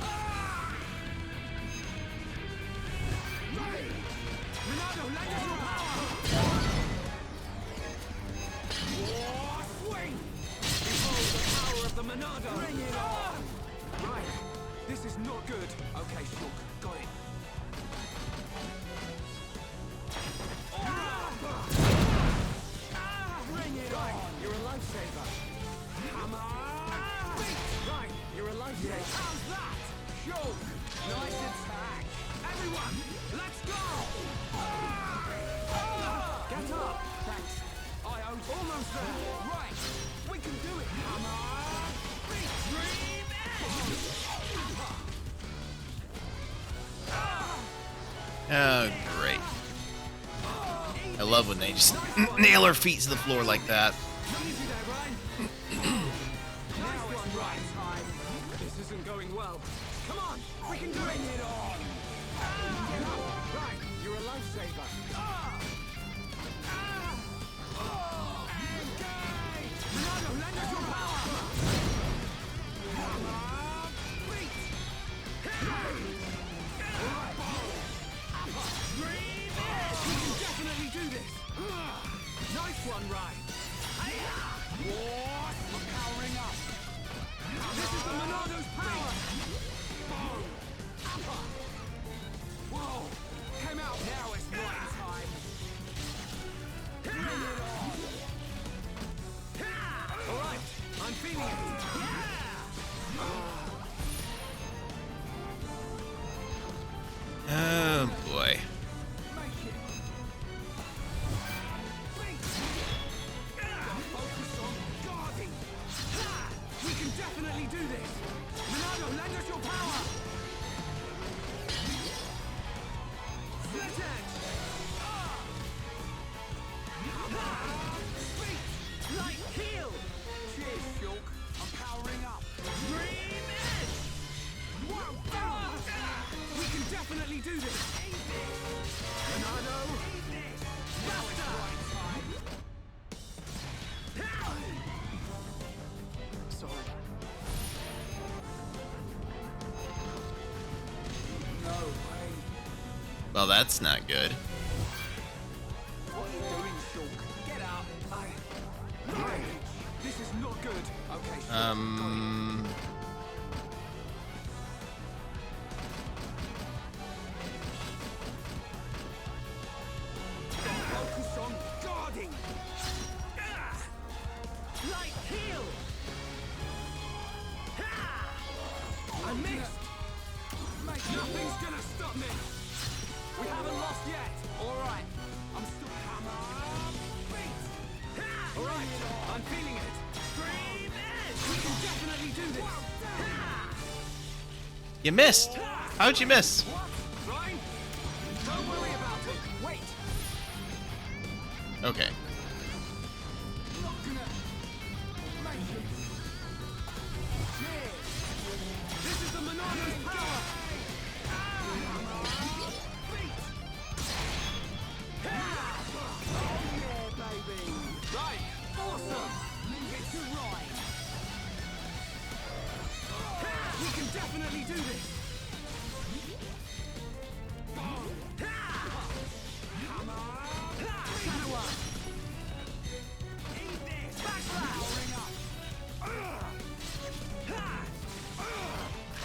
Right, this is not good. Okay, Shulk, got it. Bring it on! You're a lifesaver. Come on! Right, you're a lifesaver. How's that? Shulk, nice attack. Everyone, let's go! Get up. Thanks. Almost there. Right, we can do it. Come on! Oh, great. I love when they just nail her feet to the floor like that. This isn't going well. Come on, we can do it. Right, you're a lifesaver. Lend us your power. one right. I'm powering up. This is the Monado's power. Boom. Upper. Whoa. Came out. Now it's right time. Bring it on. All right. I'm feeling it. Oh boy. Focus on guarding. We can definitely do this. Monado, lend us your power. Split edge. Speed. Light heal. Cheers, Shulk. I'm powering up. Dream edge. Whoa. We can definitely do this. Monado. Buster. Sorry. No way. Well, that's not good. What are you doing, Shulk? Get out. Hey, this is not good. Okay, Shulk. Focus on guarding. Light heal. I missed. Nothing's gonna stop me. We haven't lost yet. All right. I'm still All right. I'm feeling it. Dream edge. We can definitely do this. You missed. How'd you miss? What? Ryan? Don't worry about it. Wait. Okay. Not gonna make it. Cheers. This is the Monado's power. Oh yeah, baby. Right. Awesome. Leave it to Ryan. We can definitely do this. Shadow up.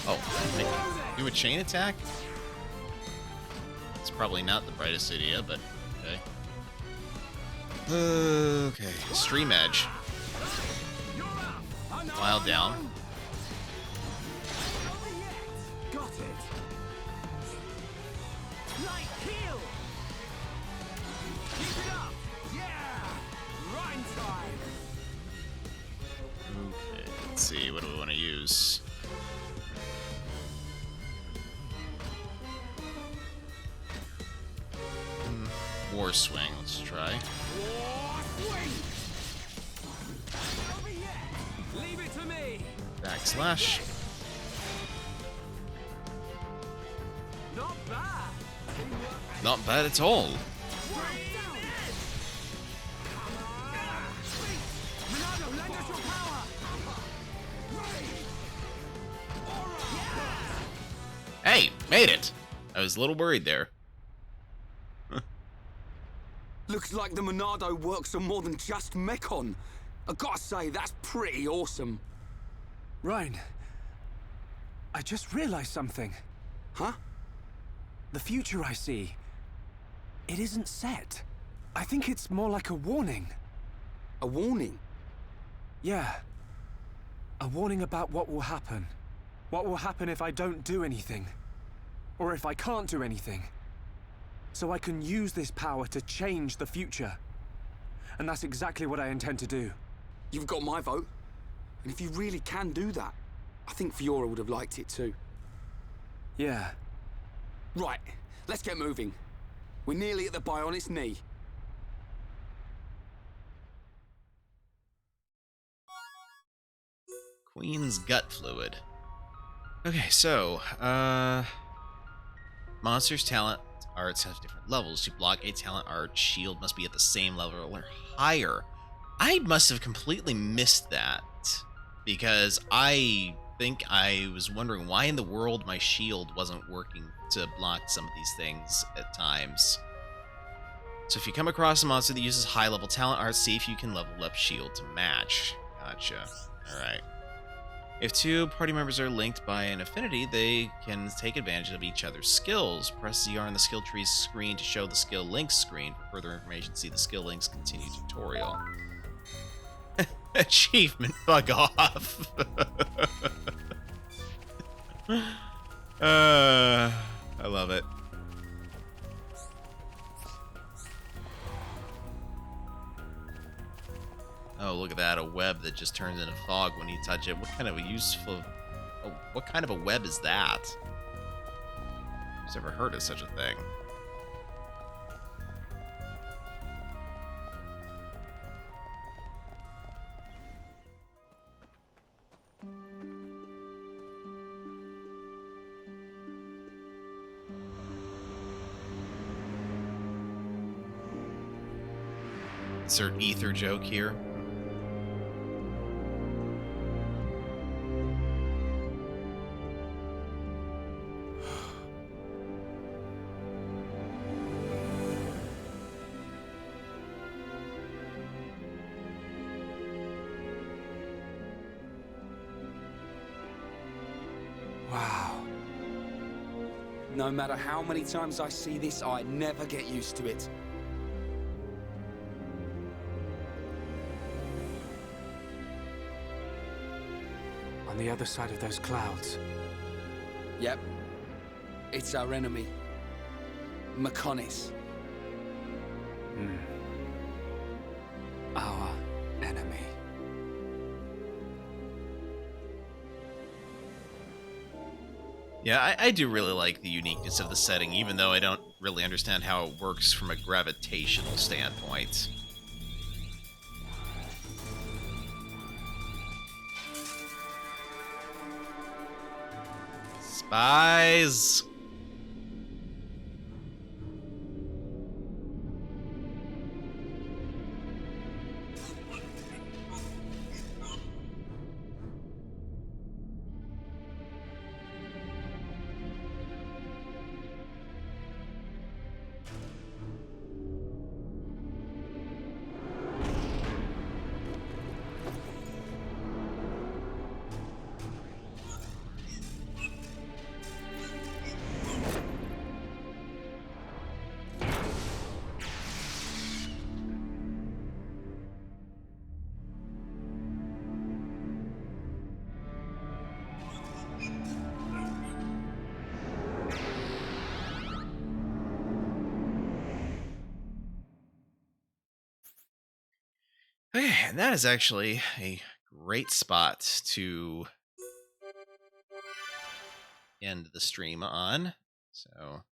Oh, do a chain attack? It's probably not the brightest idea, but okay. Okay, Stream Edge. While down. Got it. Light heal. Keep it up. Yeah. Rhyme time. Okay, let's see, what do we want to use? War Swing, let's try. War swing. Over yet. Leave it to me. Backslash. Not bad. Not bad at all. Monado, lend us your power. Hey, made it! I was a little worried there. Looks like the Monado works on more than just Mechon. I gotta say, that's pretty awesome. Ryan, I just realized something. Huh? The future I see, it isn't set. I think it's more like a warning. A warning? Yeah. A warning about what will happen. What will happen if I don't do anything. Or if I can't do anything. So I can use this power to change the future. And that's exactly what I intend to do. You've got my vote. And if you really can do that, I think Fiora would have liked it too. Yeah. Right, let's get moving. We're nearly at the Bionic's knee. Queen's Gut Fluid. Okay, so, monsters' talent arts have different levels. To block a talent art, shield must be at the same level or higher. I must have completely missed that, because I think I was wondering why in the world my shield wasn't working to block some of these things at times. So if you come across a monster that uses high-level talent art, see if you can level up shield to match. Gotcha. Alright. If two party members are linked by an affinity, they can take advantage of each other's skills. Press ZR on the skill trees screen to show the skill links screen. For further information, see the skill links continue tutorial. Achievement, bug off. I love it. Oh, look at that, a web that just turns into fog when you touch it. What kind of a useful... Oh, what kind of a web is that? Who's ever heard of such a thing? Insert ether joke here. Wow. No matter how many times I see this, I never get used to it. On the other side of those clouds. Yep. It's our enemy. Mechonis. Our enemy. Yeah, I do really like the uniqueness of the setting, even though I don't really understand how it works from a gravitational standpoint. Spies! Okay, and that is actually a great spot to end the stream on. So,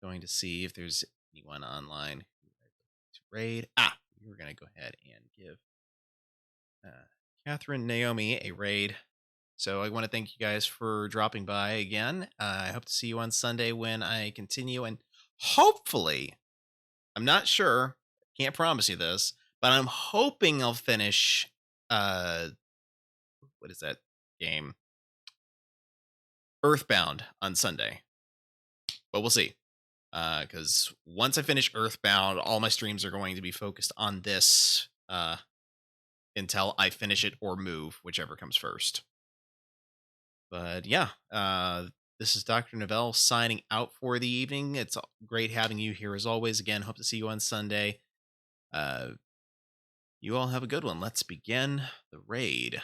going to see if there's anyone online who I'd like to raid. We were going to go ahead and give Catherine Naomi a raid. So I want to thank you guys for dropping by again. I hope to see you on Sunday when I continue, and hopefully, I'm not sure, can't promise you this, but I'm hoping I'll finish, what is that game? Earthbound on Sunday. But we'll see. Because once I finish Earthbound, all my streams are going to be focused on this until I finish it or move, whichever comes first. But yeah, this is Dr. Novelle signing out for the evening. It's great having you here as always. Again, hope to see you on Sunday. You all have a good one. Let's begin the raid.